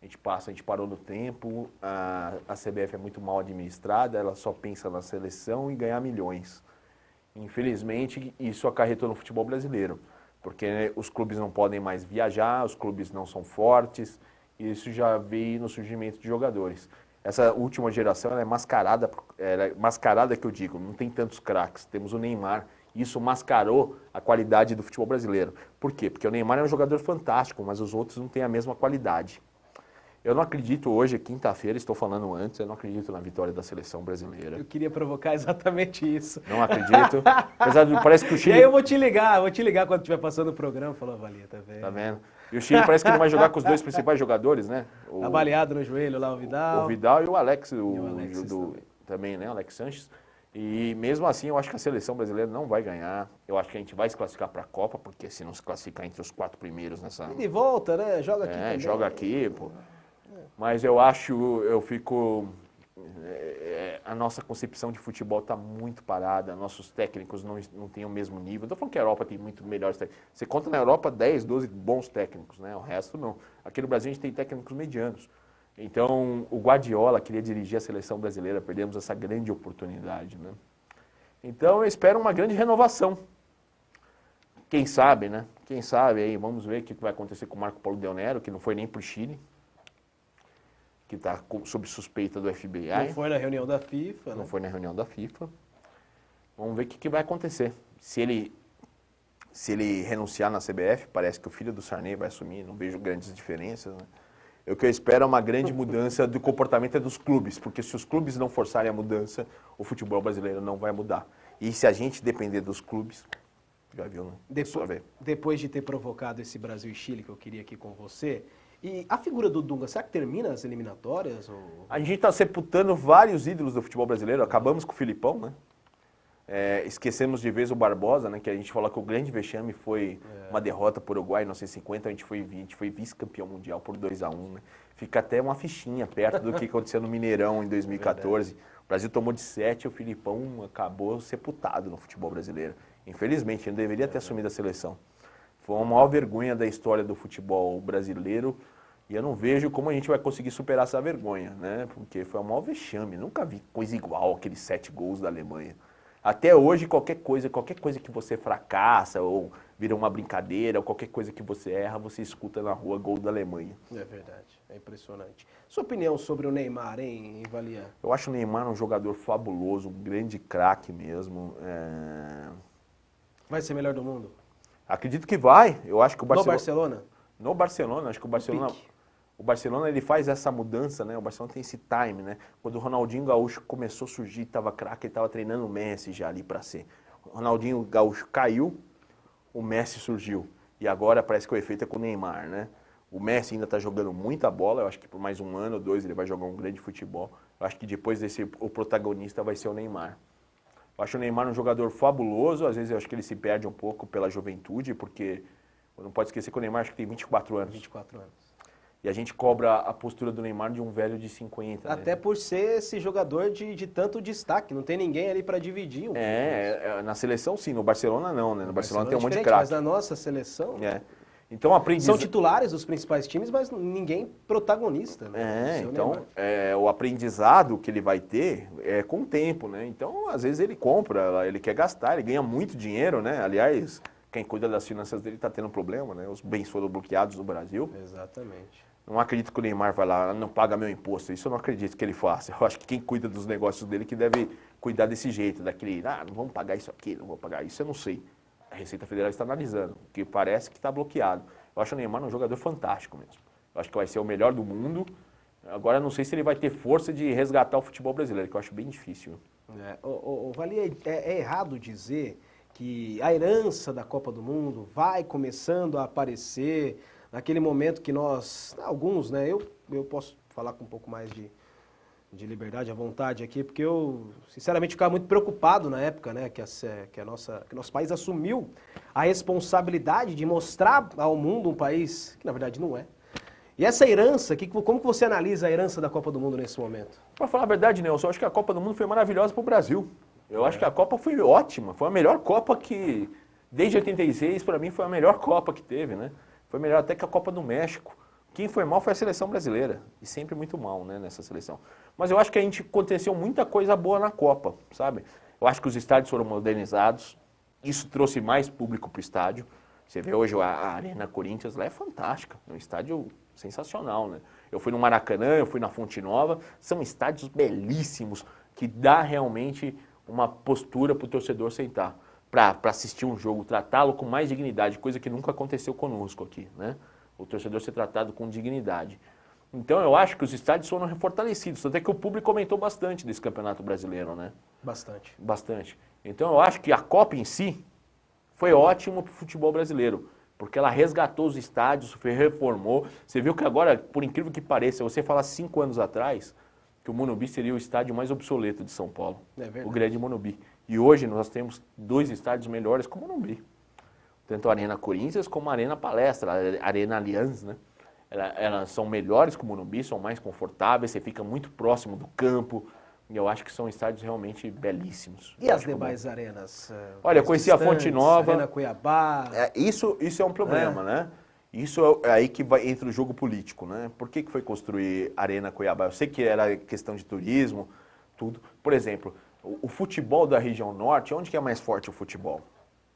A gente parou no tempo, a CBF é muito mal administrada, ela só pensa na seleção e ganhar milhões. Infelizmente, isso acarretou no futebol brasileiro, porque os clubes não podem mais viajar, os clubes não são fortes, e isso já veio no surgimento de jogadores. Essa última geração ela é mascarada que eu digo, não tem tantos craques, temos o Neymar. Isso mascarou a qualidade do futebol brasileiro. Por quê? Porque o Neymar é um jogador fantástico, mas os outros não têm a mesma qualidade. Eu não acredito hoje, quinta-feira, estou falando antes, eu não acredito na vitória da seleção brasileira. Eu queria provocar exatamente isso. Não acredito. Apesar de, parece que o Chile... E aí eu vou te ligar quando estiver passando o programa, falou, Valia, tá vendo? Tá vendo? E o Chile parece que não vai jogar com os dois principais jogadores, né? Tá baleado no joelho lá, o Vidal. O Vidal e o Alex, também, né? Alex Sanches. E mesmo assim, eu acho que a seleção brasileira não vai ganhar. Eu acho que a gente vai se classificar para a Copa, porque se não se classificar entre os 4 primeiros nessa... E de volta, né? Joga aqui também. Joga aqui, pô. Mas a nossa concepção de futebol está muito parada, nossos técnicos não têm o mesmo nível. Estou falando que a Europa tem muito melhores técnicos. Você conta na Europa 10, 12 bons técnicos, né? O resto não. Aqui no Brasil a gente tem técnicos medianos. Então, o Guardiola queria dirigir a seleção brasileira, perdemos essa grande oportunidade, né? Então, eu espero uma grande renovação. Quem sabe, né? Quem sabe aí, vamos ver o que vai acontecer com o Marco Paulo Del Nero, que não foi nem para o Chile, que está sob suspeita do FBI. Não foi na reunião da FIFA, né? Não foi na reunião da FIFA. Vamos ver o que vai acontecer. Se ele renunciar na CBF, parece que o filho do Sarney vai assumir, não vejo grandes diferenças, né? O que eu espero é uma grande mudança do comportamento dos clubes, porque se os clubes não forçarem a mudança, o futebol brasileiro não vai mudar. E se a gente depender dos clubes, já viu, né? Depois de ter provocado esse Brasil e Chile que eu queria aqui com você, e a figura do Dunga, será que termina as eliminatórias? Ou... A gente está sepultando vários ídolos do futebol brasileiro, acabamos com o Filipão, né? Esquecemos de vez o Barbosa, né, que a gente falou que o grande vexame foi uma derrota para o Uruguai em 1950, a gente foi vice-campeão mundial por 2-1, né? Fica até uma fichinha perto do que aconteceu no Mineirão em 2014. O Brasil tomou de 7 e o Filipão acabou sepultado no futebol brasileiro. Infelizmente, ele deveria ter assumido a seleção. Foi uma maior vergonha da história do futebol brasileiro e eu não vejo como a gente vai conseguir superar essa vergonha, né? Porque foi um maior vexame, nunca vi coisa igual aqueles 7 gols da Alemanha. Até hoje, qualquer coisa que você fracassa ou vira uma brincadeira, ou qualquer coisa que você erra, você escuta na rua gol da Alemanha. É verdade, é impressionante. Sua opinião sobre o Neymar, hein, Valia? Eu acho o Neymar um jogador fabuloso, um grande craque mesmo. Vai ser melhor do mundo? Acredito que vai. Eu acho que o Barcelona... No Barcelona? No Barcelona, acho que o Barcelona... O Barcelona ele faz essa mudança, né? O Barcelona tem esse time, né? Quando o Ronaldinho Gaúcho começou a surgir, estava craque, ele estava treinando o Messi já ali para ser. O Ronaldinho Gaúcho caiu, o Messi surgiu. E agora parece que o efeito é com o Neymar, né? O Messi ainda está jogando muita bola, eu acho que por mais 1 ano ou 2 ele vai jogar um grande futebol. Eu acho que depois o protagonista vai ser o Neymar. Eu acho o Neymar um jogador fabuloso, às vezes eu acho que ele se perde um pouco pela juventude, porque não pode esquecer que o Neymar acho que tem 24 anos. 24 anos. E a gente cobra a postura do Neymar de um velho de 50. Até por ser esse jogador de tanto destaque, não tem ninguém ali para dividir. Na seleção sim, no Barcelona não, né? No Barcelona tem um monte de diferente, mas craque. na nossa seleção... Então, são titulares dos principais times, mas ninguém protagonista. Né? Então, o aprendizado que ele vai ter é com o tempo, né? Então, às vezes ele compra, ele quer gastar, ele ganha muito dinheiro, né? Aliás, quem cuida das finanças dele está tendo problema, né? Os bens foram bloqueados no Brasil. Exatamente. Não acredito que o Neymar vai lá, não paga meu imposto. Isso eu não acredito que ele faça. Eu acho que quem cuida dos negócios dele que deve cuidar desse jeito, daquele, não vamos pagar isso aqui, não vou pagar isso, eu não sei. A Receita Federal está analisando, que parece que está bloqueado. Eu acho o Neymar um jogador fantástico mesmo. Eu acho que vai ser o melhor do mundo. Agora, não sei se ele vai ter força de resgatar o futebol brasileiro, que eu acho bem difícil. Vali, é errado dizer que a herança da Copa do Mundo vai começando a aparecer naquele momento que nós, alguns, né, eu posso falar com um pouco mais de liberdade à vontade aqui, porque eu, sinceramente, ficava muito preocupado na época, né, que nosso país assumiu a responsabilidade de mostrar ao mundo um país que, na verdade, não é. E essa herança, como que você analisa a herança da Copa do Mundo nesse momento? Para falar a verdade, Nelson, eu acho que a Copa do Mundo foi maravilhosa para o Brasil. Eu acho que a Copa foi ótima, foi a melhor Copa que, desde 86, para mim, foi a melhor Copa que teve, né? Foi melhor até que a Copa do México. Quem foi mal foi a seleção brasileira, e sempre muito mal, né, nessa seleção. Mas eu acho que aconteceu muita coisa boa na Copa, sabe? Eu acho que os estádios foram modernizados, isso trouxe mais público para o estádio. Você vê hoje a Arena Corinthians lá é fantástica, é um estádio sensacional, né? Eu fui no Maracanã, eu fui na Fonte Nova, são estádios belíssimos, que dá realmente uma postura para o torcedor sentar, para assistir um jogo, tratá-lo com mais dignidade, coisa que nunca aconteceu conosco aqui, né? O torcedor ser tratado com dignidade. Então eu acho que os estádios foram fortalecidos, até que o público aumentou bastante desse Campeonato Brasileiro, né? Bastante. Bastante. Então eu acho que a Copa em si foi ótima para o futebol brasileiro, porque ela resgatou os estádios, reformou. Você viu que agora, por incrível que pareça, você fala 5 anos atrás que o Morumbi seria o estádio mais obsoleto de São Paulo, o Grande Morumbi. E hoje nós temos 2 estádios melhores que o Morumbi. Tanto a Arena Corinthians como a Arena Palestra, a Arena Allianz, né? Elas são melhores que o Morumbi, são mais confortáveis, você fica muito próximo do campo. E eu acho que são estádios realmente belíssimos. E as demais arenas? Olha, eu conheci a Fonte Nova. Arena Cuiabá. Isso é um problema, né? Isso é aí que entra o jogo político, né? Por que foi construir a Arena Cuiabá? Eu sei que era questão de turismo, tudo. Por exemplo, o futebol da região norte, onde que é mais forte o futebol?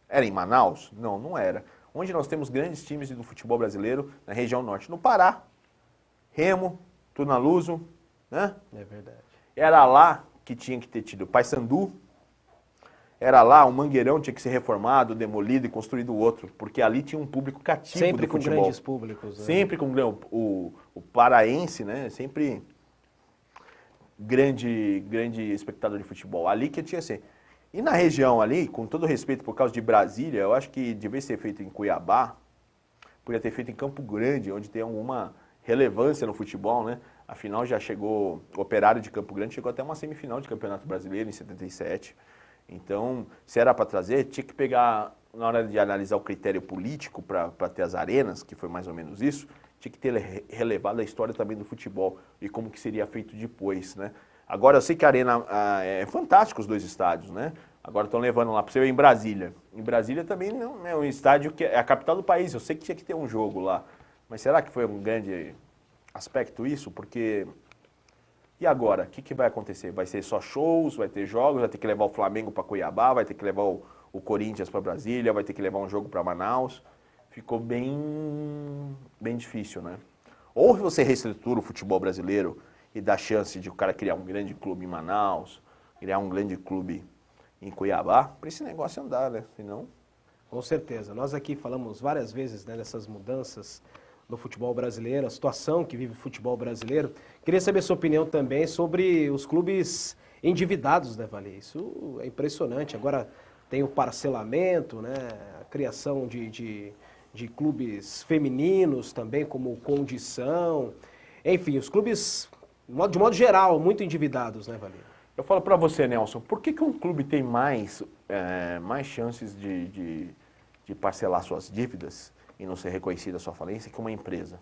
Era em Manaus? Não, não era. Onde nós temos grandes times do futebol brasileiro na região norte? No Pará, Remo, Tunaluso, né? É verdade. Era lá que tinha que ter tido Paysandu, era lá, o Mangueirão tinha que ser reformado, demolido e construído outro, porque ali tinha um público cativo sempre do com futebol. Grandes públicos. Né? Sempre com o paraense, né? Sempre grande espectador de futebol. Ali que tinha que ser. E na região ali, com todo respeito por causa de Brasília, eu acho que devia ser feito em Cuiabá, podia ter feito em Campo Grande, onde tem alguma relevância no futebol, né? Afinal, já chegou, o Operário de Campo Grande chegou até uma semifinal de Campeonato Brasileiro em 77. Então, se era para trazer, tinha que pegar, na hora de analisar o critério político para ter as arenas, que foi mais ou menos isso, tinha que ter relevado a história também do futebol e como que seria feito depois, né? Agora, eu sei que a Arena é fantástico, os 2 estádios, né? Agora estão levando lá para você ver em Brasília. Em Brasília também não é um estádio que é a capital do país, eu sei que tinha que ter um jogo lá. Mas será que foi um grande aspecto isso? Porque... E agora? O que vai acontecer? Vai ser só shows, vai ter jogos, vai ter que levar o Flamengo para Cuiabá, vai ter que levar o Corinthians para Brasília, vai ter que levar um jogo para Manaus. Ficou bem difícil, né? Ou você reestrutura o futebol brasileiro e dá chance de o cara criar um grande clube em Manaus, criar um grande clube em Cuiabá, para esse negócio andar, né? Senão... Com certeza. Nós aqui falamos várias vezes, né, dessas mudanças no futebol brasileiro, a situação que vive o futebol brasileiro. Queria saber a sua opinião também sobre os clubes endividados, né, Vali? Isso é impressionante. Agora tem o parcelamento, né, a criação de clubes femininos também, como Condição. Enfim, os clubes, de modo geral, muito endividados, né, Vali? Eu falo para você, Nelson, por que um clube tem mais chances de parcelar suas dívidas e não ser reconhecida a sua falência que uma empresa?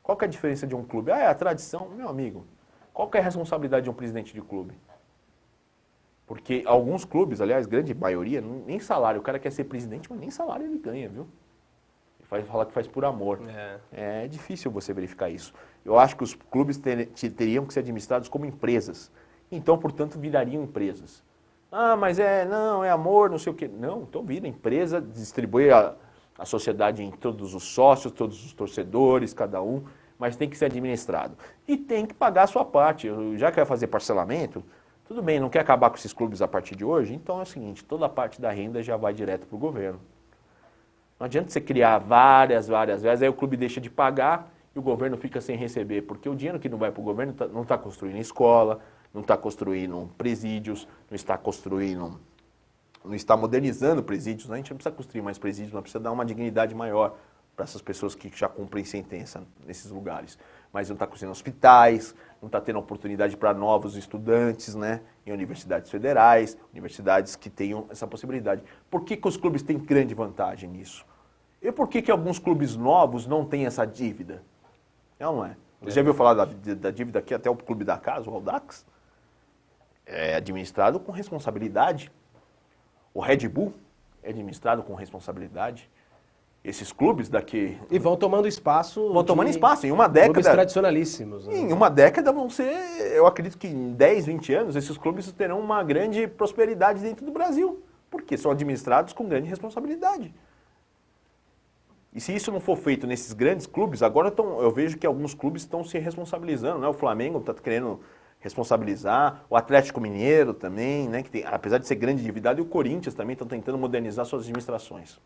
Qual que é a diferença de um clube? Ah, é a tradição. Meu amigo, qual que é a responsabilidade de um presidente de clube? Porque alguns clubes, aliás, grande maioria, nem salário. O cara quer ser presidente, mas nem salário ele ganha, viu? Fala que faz por amor. É difícil você verificar isso. Eu acho que os clubes teriam que ser administrados como empresas. Então, portanto, virariam empresas. Ah, mas não, é amor, não sei o quê. Não, então vira empresa, distribui a sociedade em todos os sócios, todos os torcedores, cada um, mas tem que ser administrado. E tem que pagar a sua parte. Já que vai fazer parcelamento, tudo bem, não quer acabar com esses clubes a partir de hoje? Então é o seguinte, toda a parte da renda já vai direto para o governo. Não adianta você criar várias vezes, aí o clube deixa de pagar e o governo fica sem receber, porque o dinheiro que não vai para o governo não está construindo escola, não está construindo presídios, não está modernizando presídios, né? A gente não precisa construir mais presídios, mas precisa dar uma dignidade maior para essas pessoas que já cumprem sentença nesses lugares. Mas não está construindo hospitais, não está tendo oportunidade para novos estudantes, né? Em universidades federais, universidades que tenham essa possibilidade. Por que os clubes têm grande vantagem nisso? E por que alguns clubes novos não têm essa dívida? Não é? Você já ouviu falar da dívida aqui, até o Clube da Casa, o Audax? É administrado com responsabilidade. O Red Bull é administrado com responsabilidade. Esses clubes daqui... E vão tomando espaço... Vão tomando espaço. Em uma década... Clubes tradicionalíssimos. Né? Em uma década vão ser... Eu acredito que em 10, 20 anos, esses clubes terão uma grande prosperidade dentro do Brasil. Porque são administrados com grande responsabilidade. E se isso não for feito nesses grandes clubes, agora eu vejo que alguns clubes estão se responsabilizando, né? O Flamengo está querendo responsabilizar, o Atlético Mineiro também, né? Que tem, apesar de ser grande endividado, e o Corinthians também estão tentando modernizar suas administrações.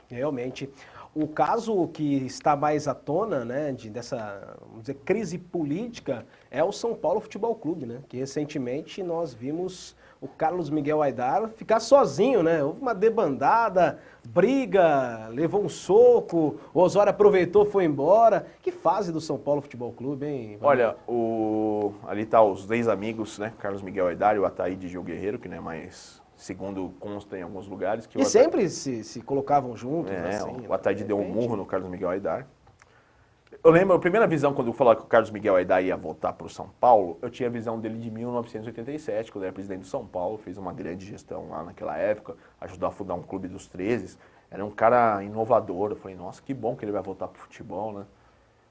Realmente. O caso que está mais à tona, né, dessa, vamos dizer, crise política é o São Paulo Futebol Clube, né? Que recentemente nós vimos o Carlos Miguel Aidar ficar sozinho, né? Houve uma debandada, briga, levou um soco, o Osório aproveitou, foi embora. Que fase do São Paulo Futebol Clube, hein? Olha, ali tá os 10 amigos, né? Carlos Miguel Aidar e o Ataíde Gil Guerreiro, que não é mais... Segundo consta em alguns lugares. Que sempre se colocavam juntos. Assim, o Ataíde deu um murro no Carlos Miguel Aidar. Eu lembro, a primeira visão, quando eu falava que o Carlos Miguel Aidar ia voltar para o São Paulo, eu tinha a visão dele de 1987, quando ele era presidente do São Paulo, fez uma grande gestão lá naquela época, ajudou a fundar um clube dos 13. Era um cara inovador. Eu falei, nossa, que bom que ele vai voltar para o futebol, né?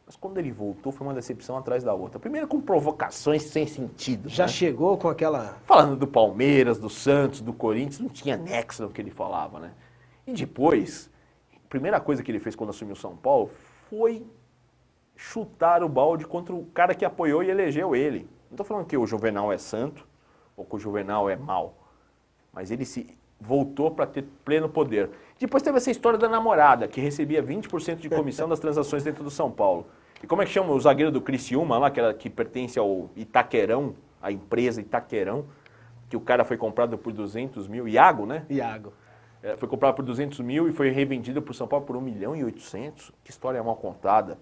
Mas quando ele voltou, foi uma decepção atrás da outra. Primeiro com provocações sem sentido. Já né? chegou com aquela... Falando do Palmeiras, do Santos, do Corinthians, não tinha nexo no que ele falava, né? E depois, a primeira coisa que ele fez quando assumiu São Paulo foi chutar o balde contra o cara que apoiou e elegeu ele. Não estou falando que o Juvenal é santo ou que o Juvenal é mau, mas ele se voltou para ter pleno poder. Depois teve essa história da namorada, que recebia 20% de comissão das transações dentro do São Paulo. E como é que chama o zagueiro do Criciúma lá, que pertence ao Itaquerão, a empresa Itaquerão, que o cara foi comprado por 200 mil, Iago, né? Iago. Foi comprado por 200 mil e foi revendido para o São Paulo por 1.800.000. Que história mal contada.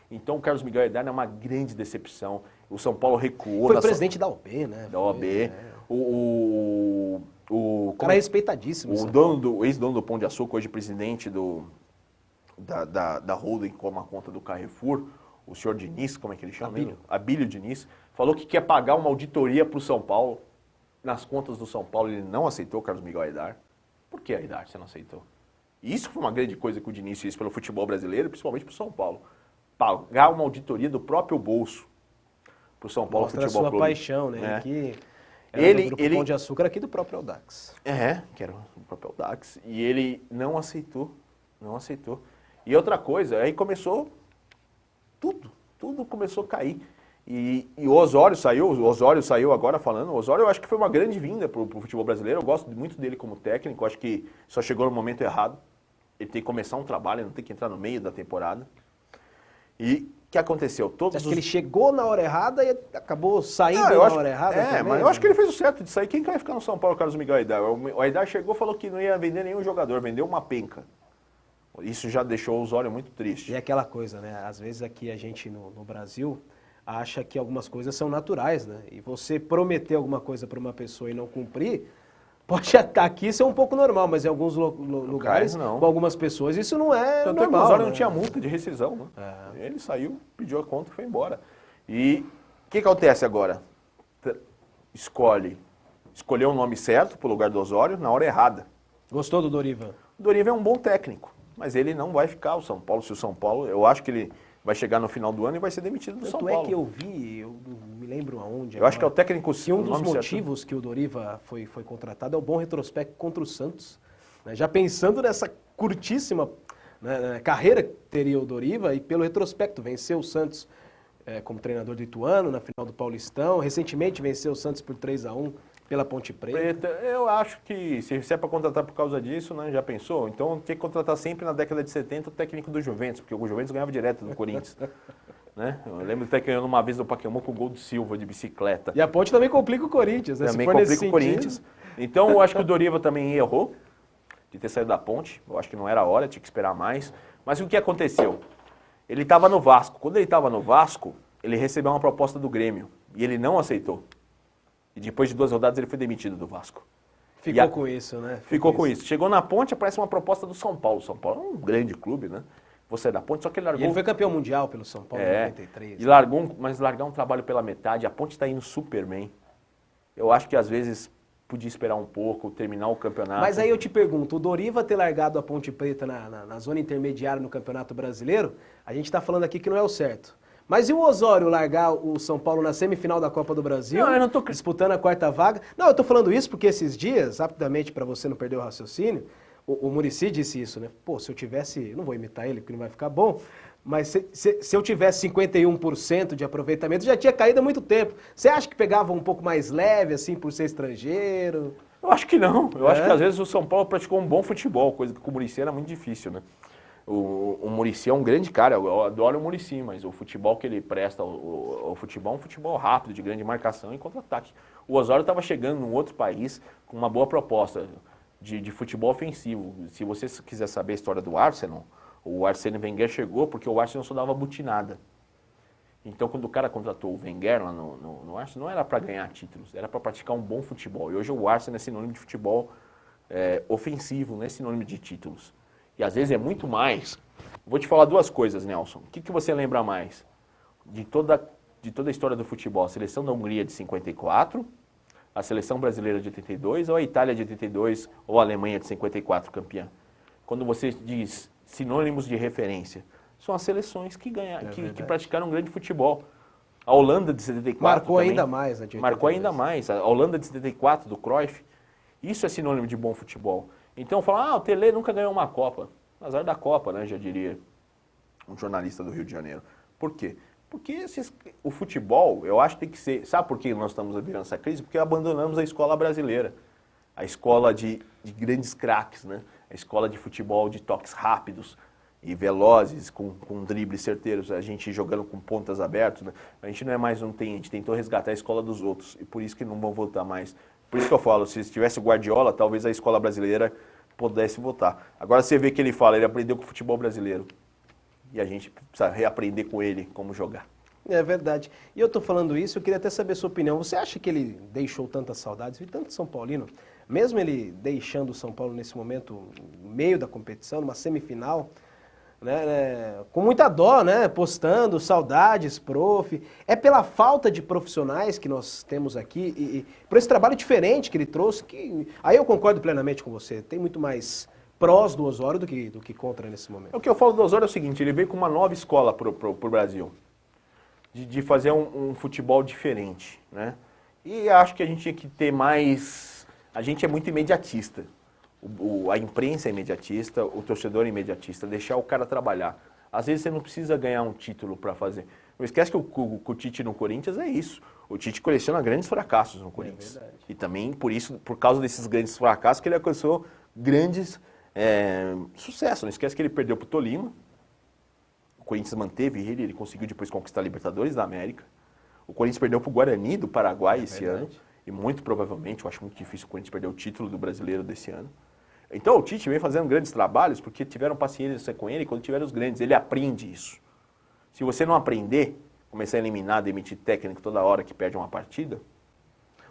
Então o Carlos Miguel Aidar é uma grande decepção. O São Paulo recuou. Foi presidente da OAB, né? Da OAB. O cara respeitadíssimo. O ex-dono do Pão de Açúcar, hoje presidente da holding como a conta do Carrefour, o senhor Diniz, como é que ele chama? Abílio Diniz, falou que quer pagar uma auditoria para o São Paulo. Nas contas do São Paulo ele não aceitou, Carlos Miguel Aidar. Por que, Aidar, você não aceitou? E isso foi uma grande coisa que o Diniz fez pelo futebol brasileiro, principalmente para o São Paulo. Pagar uma auditoria do próprio bolso para o São Paulo Mostra Futebol a sua Clube. paixão, né? Que era do grupo Pão de Açúcar aqui do próprio Audax. Que era o próprio Audax. E ele não aceitou. E outra coisa, aí começou tudo começou a cair. E o Osório saiu agora falando. O Osório eu acho que foi uma grande vinda para o futebol brasileiro. Eu gosto muito dele como técnico, eu acho que só chegou no momento errado. Ele tem que começar um trabalho, ele não tem que entrar no meio da temporada. E o que aconteceu? Acho que ele chegou na hora errada e acabou saindo na hora errada também, mas eu acho que ele fez o certo de sair. Quem que vai ficar no São Paulo, Carlos Miguel Aidar? O Aidar chegou e falou que não ia vender nenhum jogador, vendeu uma penca. Isso já deixou o Osório muito triste. E é aquela coisa, né? Às vezes aqui a gente no Brasil acha que algumas coisas são naturais, né? E você prometer alguma coisa para uma pessoa e não cumprir, Pode aqui ser um pouco normal, mas em alguns lugares, não. com algumas pessoas, isso não é Tanto é que o normal. Osório né? não tinha multa de rescisão, né? Ele saiu, pediu a conta e foi embora. E o que acontece agora? Escolheu o nome certo pro lugar do Osório na hora errada. Gostou do Doriva? O Doriva é um bom técnico, mas ele não vai ficar o São Paulo. Se o São Paulo, eu acho que ele vai chegar no final do ano e vai ser demitido do São Tanto Paulo. é que eu vi, eu não me lembro aonde. Eu acho que é o técnico que um o dos nome certo. motivos que o Doriva foi contratado é o bom retrospecto contra o Santos. Né? Já pensando nessa curtíssima carreira que teria o Doriva e pelo retrospecto, venceu o Santos como treinador do Ituano na final do Paulistão, recentemente venceu o Santos por 3-1 pela Ponte Preta. Eu acho que se é para contratar por causa disso, né, já pensou? Então tem que contratar sempre na década de 70 o técnico do Juventus, porque o Juventus ganhava direto do Corinthians. Né? Eu lembro até que ganhando uma vez no Pacaembu com o gol do Silva de bicicleta. E a Ponte também complica o Corinthians, né? Também se for complica o Corinthians. Então eu acho que o Doriva também errou de ter saído da Ponte. Eu acho que não era a hora, tinha que esperar mais. Mas o que aconteceu? Ele estava no Vasco. Quando ele estava no Vasco, ele recebeu uma proposta do Grêmio e ele não aceitou. E depois de 2 rodadas ele foi demitido do Vasco. Ficou com isso, né? Ficou com isso. Chegou na Ponte, aparece uma proposta do São Paulo. São Paulo é um grande clube, né? Você é da Ponte, só que ele largou... E ele foi campeão mundial pelo São Paulo em 93. E largou, mas largar um trabalho pela metade, a Ponte está indo super bem. Eu acho que às vezes podia esperar um pouco, terminar o campeonato. Mas aí eu te pergunto, o Doriva ter largado a Ponte Preta na zona intermediária no Campeonato Brasileiro, a gente está falando aqui que não é o certo. Mas e o Osório largar o São Paulo na semifinal da Copa do Brasil, Não, eu não tô... disputando a 4ª vaga? Não, eu tô falando isso porque esses dias, rapidamente, para você não perder o raciocínio, o Muricy disse isso, né? Pô, se eu tivesse, não vou imitar ele porque não vai ficar bom, mas se eu tivesse 51% de aproveitamento, já tinha caído há muito tempo. Você acha que pegava um pouco mais leve, assim, por ser estrangeiro? Eu acho que não. Eu acho que às vezes o São Paulo praticou um bom futebol, coisa que com o Muricy era muito difícil, né? O Muricy é um grande cara, eu adoro o Muricy, mas o futebol que ele presta, o futebol é um futebol rápido, de grande marcação e contra-ataque. O Osório estava chegando num outro país com uma boa proposta de futebol ofensivo. Se você quiser saber a história do Arsenal, o Arsene Wenger chegou porque o Arsenal só dava butinada. Então, quando o cara contratou o Wenger lá no Arsenal, não era para ganhar títulos, era para praticar um bom futebol. E hoje o Arsenal é sinônimo de futebol ofensivo, não é sinônimo de títulos. E às vezes é muito mais. Vou te falar 2 coisas, Nelson. O que você lembra mais de toda a história do futebol? A seleção da Hungria de 54, a seleção brasileira de 82, ou a Itália de 82, ou a Alemanha de 54 campeã? Quando você diz sinônimos de referência, são as seleções que praticaram um grande futebol. A Holanda de 74 marcou também, ainda mais, né? Marcou ainda mais. A Holanda de 74, do Cruyff, isso é sinônimo de bom futebol. Então fala, o Tele nunca ganhou uma Copa. Azar da Copa, né, já diria um jornalista do Rio de Janeiro. Por quê? Porque o futebol, eu acho que tem que ser... Sabe por que nós estamos vivendo essa crise? Porque abandonamos a escola brasileira. A escola de grandes craques, né? A escola de futebol de toques rápidos e velozes, com dribles certeiros. A gente jogando com pontas abertas, né? A gente não é mais a gente tentou resgatar a escola dos outros. E por isso que não vão voltar mais. Por isso que eu falo, se tivesse o Guardiola, talvez a escola brasileira pudesse voltar. Agora você vê que ele fala, ele aprendeu com o futebol brasileiro. E a gente precisa reaprender com ele como jogar. É verdade. E eu estou falando isso, eu queria até saber a sua opinião. Você acha que ele deixou tantas saudades? Vi tanto São Paulino, mesmo ele deixando o São Paulo nesse momento, no meio da competição, numa semifinal, né, com muita dó, né, postando saudades, prof. É pela falta de profissionais que nós temos aqui e por esse trabalho diferente que ele trouxe, que aí eu concordo plenamente com você, tem muito mais prós do Osório do que contra nesse momento. O que eu falo do Osório é o seguinte, ele veio com uma nova escola pro Brasil, de fazer um futebol diferente, né? E acho que a gente tinha que ter mais... A gente é muito imediatista. A imprensa é imediatista, o torcedor é imediatista, deixar o cara trabalhar. Às vezes você não precisa ganhar um título para fazer. Não esquece que o Tite no Corinthians é isso. O Tite coleciona grandes fracassos no Corinthians. É verdade. E também por causa desses grandes fracassos que ele alcançou grandes sucessos. Não esquece que ele perdeu para o Tolima. O Corinthians manteve ele conseguiu depois conquistar a Libertadores da América. O Corinthians perdeu para o Guarani do Paraguai esse ano. E muito provavelmente, eu acho muito difícil o Corinthians perder o título do brasileiro desse ano. Então o Tite vem fazendo grandes trabalhos porque tiveram paciência com ele quando tiveram os grandes. Ele aprende isso. Se você não aprender, começar a eliminar, demitir técnico toda hora que perde uma partida...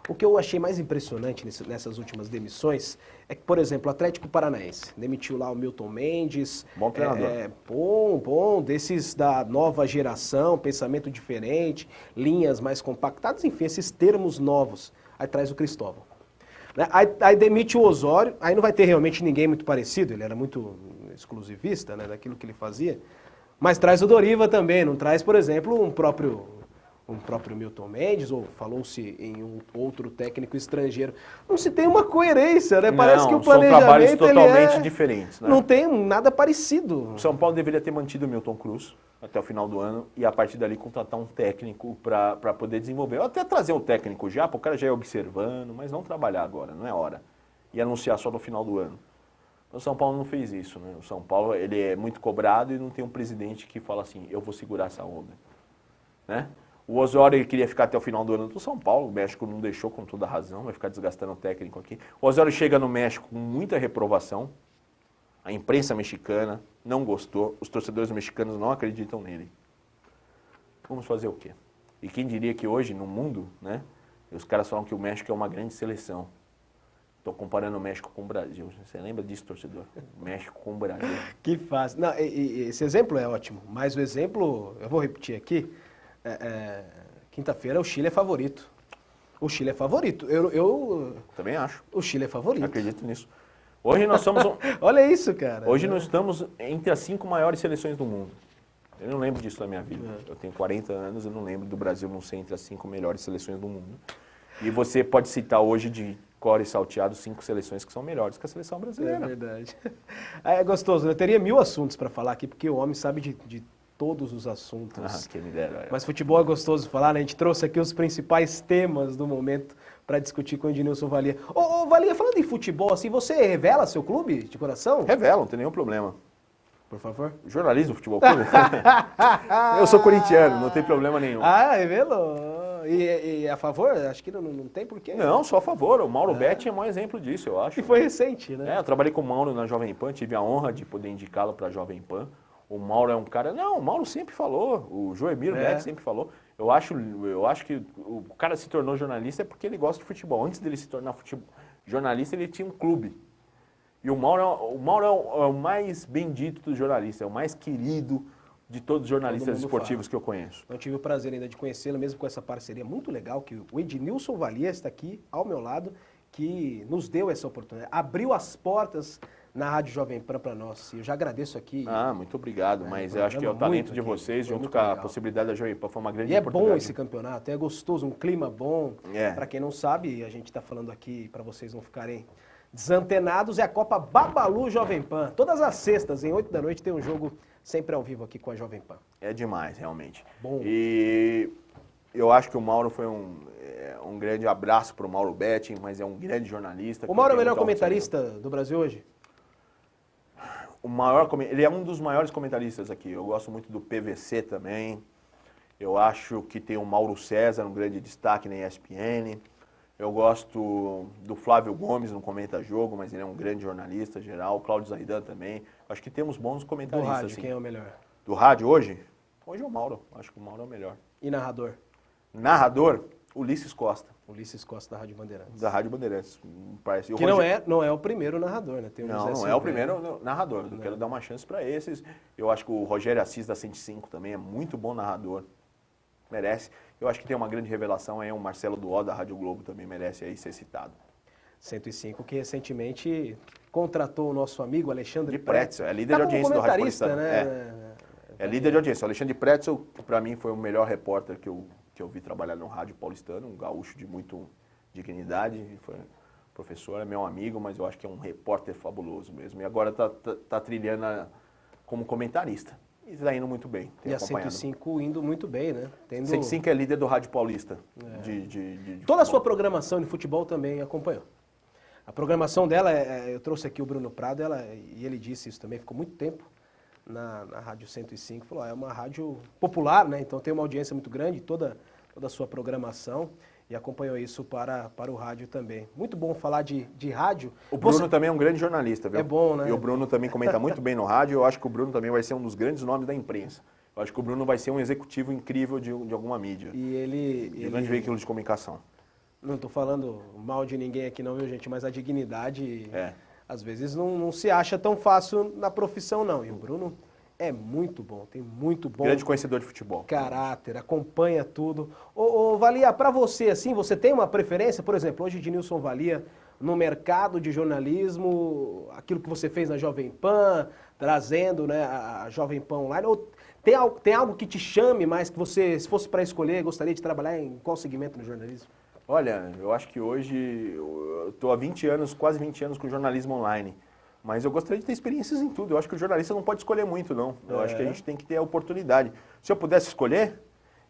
O que eu achei mais impressionante nessas últimas demissões é que, por exemplo, o Atlético Paranaense demitiu lá o Milton Mendes. Bom treinador. Bom, desses da nova geração, pensamento diferente, linhas mais compactadas, enfim, esses termos novos. Aí traz o Cristóvão. Né? Aí demite o Osório, aí não vai ter realmente ninguém muito parecido, ele era muito exclusivista, né, daquilo que ele fazia. Mas traz o Doriva também, não traz, por exemplo, um próprio Milton Mendes, ou falou-se em um outro técnico estrangeiro. Não se tem uma coerência, né? Parece que o planejamento são trabalhos totalmente ele diferentes. Né? não tem nada parecido. O São Paulo deveria ter mantido o Milton Cruz até o final do ano e a partir dali contratar um técnico para poder desenvolver. Ou até trazer um técnico já, para o cara já ir observando, mas não trabalhar agora, não é hora. E anunciar só no final do ano. O São Paulo não fez isso, né? O São Paulo ele é muito cobrado e não tem um presidente que fala assim, eu vou segurar essa onda. Né? O Osório ele queria ficar até o final do ano do São Paulo, o México não deixou com toda a razão, vai ficar desgastando o técnico aqui. O Osório chega no México com muita reprovação, a imprensa mexicana não gostou, os torcedores mexicanos não acreditam nele. Vamos fazer o quê? E quem diria que hoje, no mundo, né, os caras falam que o México é uma grande seleção. Estou comparando o México com o Brasil. Você lembra disso, torcedor? O México com o Brasil. Que fácil. Não, esse exemplo é ótimo, mas o exemplo, eu vou repetir aqui, quinta-feira o Chile é favorito. O Chile é favorito. Eu também acho. O Chile é favorito. Acredito nisso. Hoje nós somos Olha isso, cara. Hoje nós estamos entre as 5 maiores seleções do mundo. Eu não lembro disso na minha vida. Eu tenho 40 anos, eu não lembro do Brasil não ser entre as 5 melhores seleções do mundo. E você pode citar hoje de core salteado 5 seleções que são melhores que a seleção brasileira. É verdade. É gostoso, eu teria 1000 assuntos para falar aqui, porque o homem sabe de todos os assuntos. Ah, quem me dera. Mas futebol é gostoso falar, né? A gente trouxe aqui os principais temas do momento para discutir com o Ednilson Valia. Ô, Valia, falando em futebol, assim, você revela seu clube de coração? Revela, não tem nenhum problema. Por favor. Jornalismo, futebol clube. Eu sou corintiano, não tem problema nenhum. Ah, revelou. E a favor? Acho que não tem porquê. Não, só a favor. O Mauro Betti é um exemplo disso, eu acho. E foi recente, né? Eu trabalhei com o Mauro na Jovem Pan, tive a honra de poder indicá-lo para a Jovem Pan. O Mauro é um cara... Não, o Mauro sempre falou, o Joemiro Betti sempre falou. Eu acho que o cara se tornou jornalista é porque ele gosta de futebol. Antes dele se tornar jornalista, ele tinha um clube. E o Mauro é o mais bendito dos jornalistas, é o mais querido de todos os jornalistas esportivos que eu conheço. Eu tive o prazer ainda de conhecê-lo, mesmo com essa parceria muito legal, que o Ednilson Valia está aqui ao meu lado, que nos deu essa oportunidade, abriu as portas na Rádio Jovem Pan para nós. Eu já agradeço aqui. Ah, muito obrigado, mas eu acho que é o talento de vocês, junto com a possibilidade da Jovem Pan, foi uma grande oportunidade. E é bom esse campeonato, é gostoso, um clima bom. Para quem não sabe, a gente está falando aqui para vocês não ficarem desantenados, é a Copa Babalu Jovem Pan. Todas as sextas, em 8 da noite, tem um jogo sempre ao vivo aqui com a Jovem Pan. É demais, realmente. Bom. E eu acho que o Mauro foi um grande abraço para o Mauro Betti, mas é um grande jornalista. O Mauro é o melhor comentarista do Brasil hoje? Ele é um dos maiores comentaristas aqui. Eu gosto muito do PVC também. Eu acho que tem o Mauro César, um grande destaque na ESPN. Eu gosto do Flávio Gomes, no Comenta Jogo, mas ele é um grande jornalista geral. O Cláudio Zaidan também. Acho que temos bons comentaristas. Do rádio, assim. quem é o melhor? Do rádio hoje? Hoje é o Mauro. Acho que o Mauro é o melhor. E narrador? Narrador, Ulisses Costa. Ulisses Costa da Rádio Bandeirantes. Da Rádio Bandeirantes. Parece. Que não é o primeiro narrador, né? Tem não é o primeiro narrador. Eu quero dar uma chance para esses. Eu acho que o Rogério Assis da 105 também é muito bom narrador. Merece. Eu acho que tem uma grande revelação aí, o Marcelo Duó da Rádio Globo também merece aí ser citado. 105, que recentemente contratou o nosso amigo Alexandre Pretzel. É líder de audiência do Rádio Paulistano. Né? É líder de audiência. O Alexandre Pretzel, para mim, foi o melhor repórter que eu vi trabalhar no Rádio Paulistano, um gaúcho de muito dignidade, foi professor, é meu amigo, mas eu acho que é um repórter fabuloso mesmo. E agora tá trilhando como comentarista. E está indo muito bem. E a 105 indo muito bem, né? 105 é líder do Rádio Paulista. Toda a sua programação de futebol também acompanhou. A programação dela, eu trouxe aqui o Bruno Prado, e ele disse isso também, ficou muito tempo na Rádio 105, falou, é uma rádio popular, né? Então tem uma audiência muito grande, toda a sua programação, e acompanhou isso para o rádio também. Muito bom falar de rádio. O Bruno também é um grande jornalista, viu? É bom, né? E o Bruno também comenta muito bem no rádio, eu acho que o Bruno também vai ser um dos grandes nomes da imprensa. Eu acho que o Bruno vai ser um executivo incrível de alguma mídia. E ele grande veículo de comunicação. Não tô falando mal de ninguém aqui não, viu, gente? Mas a dignidade, É. às vezes, não se acha tão fácil na profissão, não. E o Bruno é muito bom, tem muito bom Grande conhecedor de futebol. caráter, acompanha tudo. Ô, Valia, pra você, assim, você tem uma preferência? Por exemplo, hoje Ednilson Valia, no mercado de jornalismo, aquilo que você fez na Jovem Pan, trazendo, né, a Jovem Pan Online, ou tem algo que te chame mais, que você, se fosse para escolher, gostaria de trabalhar em qual segmento no jornalismo? Olha, eu acho que hoje eu estou há 20 anos, quase 20 anos com jornalismo online. Mas eu gostaria de ter experiências em tudo. Eu acho que o jornalista não pode escolher muito, não. Eu acho que a gente tem que ter a oportunidade. Se eu pudesse escolher,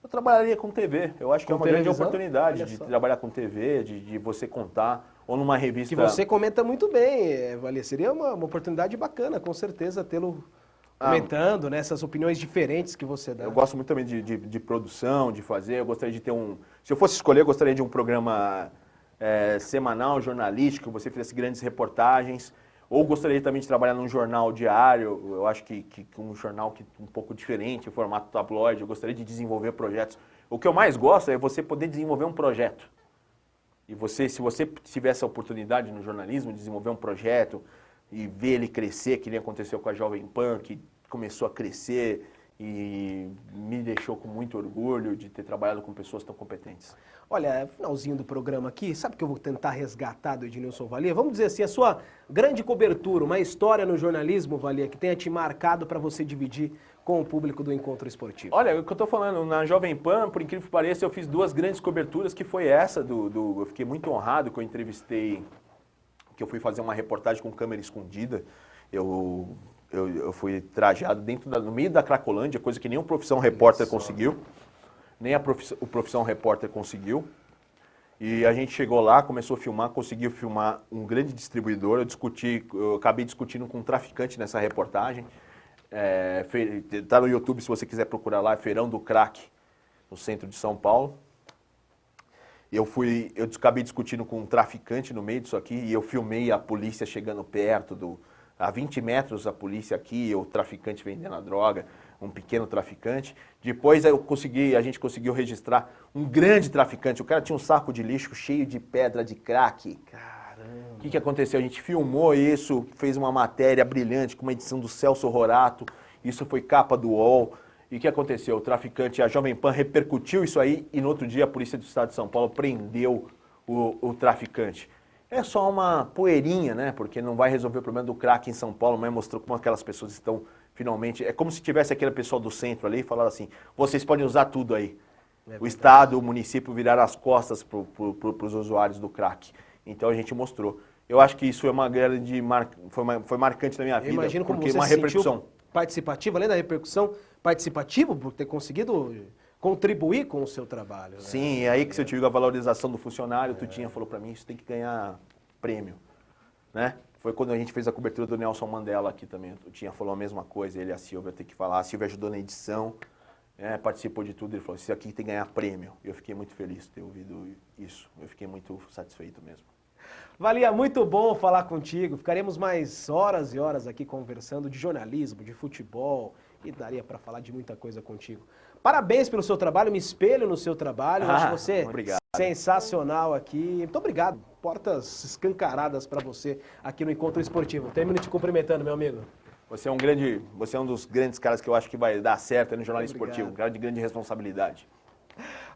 eu trabalharia com TV. Eu acho que é uma grande oportunidade de trabalhar com TV, de você contar, ou numa revista... Que você comenta muito bem, Valia. Seria uma oportunidade bacana, com certeza, tê-lo comentando, né, essas opiniões diferentes que você dá. Eu gosto muito também de produção, de fazer. Eu gostaria de ter um... Se eu fosse escolher, eu gostaria de um programa semanal, jornalístico, que você fizesse grandes reportagens. Ou gostaria também de trabalhar num jornal diário. Eu acho que um jornal um pouco diferente, em formato tabloide. Eu gostaria de desenvolver projetos. O que eu mais gosto é você poder desenvolver um projeto. E se você tiver essa oportunidade no jornalismo, de desenvolver um projeto e ver ele crescer, que nem aconteceu com a Jovem Pan, que começou a crescer e me deixou com muito orgulho de ter trabalhado com pessoas tão competentes. Olha, finalzinho do programa aqui, sabe o que eu vou tentar resgatar do Ednilson Valia? Vamos dizer assim, a sua grande cobertura, uma história no jornalismo, Valia, que tenha te marcado para você dividir com o público do Encontro Esportivo. Olha, o que eu estou falando, na Jovem Pan, por incrível que pareça, eu fiz 2 grandes coberturas, que foi essa eu fiquei muito honrado que eu entrevistei, que eu fui fazer uma reportagem com câmera escondida. Eu fui trajado no meio da Cracolândia, coisa que nem o Profissão Repórter conseguiu. Nem o Profissão Repórter conseguiu. E a gente chegou lá, começou a filmar, conseguiu filmar um grande distribuidor. Eu acabei discutindo com um traficante nessa reportagem. Tá no YouTube, se você quiser procurar lá, é Feirão do Crack, no centro de São Paulo. Eu acabei discutindo com um traficante no meio disso aqui e eu filmei a polícia chegando perto, a 20 metros a polícia aqui, o traficante vendendo a droga, um pequeno traficante. Depois a gente conseguiu registrar um grande traficante. O cara tinha um saco de lixo cheio de pedra de crack. Caramba! O que aconteceu? A gente filmou isso, fez uma matéria brilhante com uma edição do Celso Horato. Isso foi capa do UOL. E o que aconteceu? O traficante, a Jovem Pan repercutiu isso aí e no outro dia a Polícia do Estado de São Paulo prendeu o traficante. É só uma poeirinha, né? Porque não vai resolver o problema do crack em São Paulo, mas mostrou como aquelas pessoas estão finalmente... É como se tivesse aquele pessoal do centro ali e falaram assim, vocês podem usar tudo aí. O Estado, o município viraram as costas para os usuários do crack. Então a gente mostrou. Eu acho que isso é uma grande... Foi marcante na minha vida. Eu imagino como porque você uma se repercussão. sentiu participativo, além da repercussão, participativo por ter conseguido contribuir com o seu trabalho. Né? Sim, é aí que você tive a valorização do funcionário, o Tutinha falou para mim, isso tem que ganhar prêmio, né? Foi quando a gente fez a cobertura do Nelson Mandela aqui também, o Tutinha falou a mesma coisa, ele e a Silvia tem que falar, a Silvia ajudou na edição, participou de tudo, ele falou, isso aqui tem que ganhar prêmio. Eu fiquei muito feliz de ter ouvido isso, eu fiquei muito satisfeito mesmo. Valia, muito bom falar contigo, ficaremos mais horas e horas aqui conversando de jornalismo, de futebol, e daria para falar de muita coisa contigo. Parabéns pelo seu trabalho, me espelho no seu trabalho, acho você sensacional aqui. Muito obrigado, portas escancaradas para você aqui no Encontro Esportivo. Termino te cumprimentando, meu amigo. Você é um dos grandes caras que eu acho que vai dar certo no jornalismo esportivo, um cara de grande responsabilidade.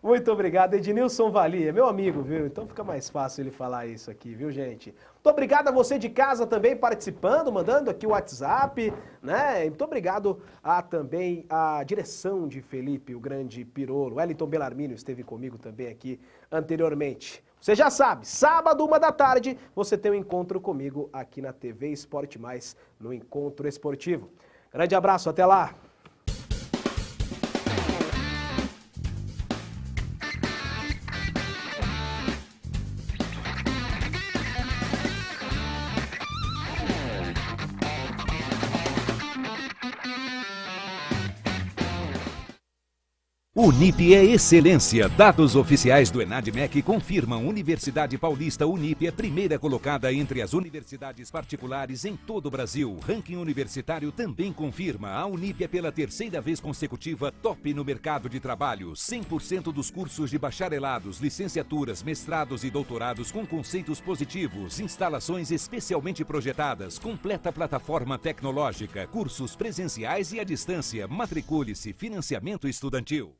Muito obrigado, Ednilson Valia, meu amigo, viu? Então fica mais fácil ele falar isso aqui, viu, gente? Muito obrigado a você de casa também participando, mandando aqui o WhatsApp, né? Muito obrigado também a direção de Felipe, o grande Pirolo. Wellington Bellarmino esteve comigo também aqui anteriormente. Você já sabe, sábado, 13h, você tem um encontro comigo aqui na TV Esporte Mais, no Encontro Esportivo. Grande abraço, até lá! O Unip é excelência. Dados oficiais do ENADMEC confirmam Universidade Paulista Unip é primeira colocada entre as universidades particulares em todo o Brasil. Ranking universitário também confirma. A Unip é pela terceira vez consecutiva top no mercado de trabalho. 100% dos cursos de bacharelados, licenciaturas, mestrados e doutorados com conceitos positivos. Instalações especialmente projetadas. Completa plataforma tecnológica. Cursos presenciais e à distância. Matricule-se. Financiamento estudantil.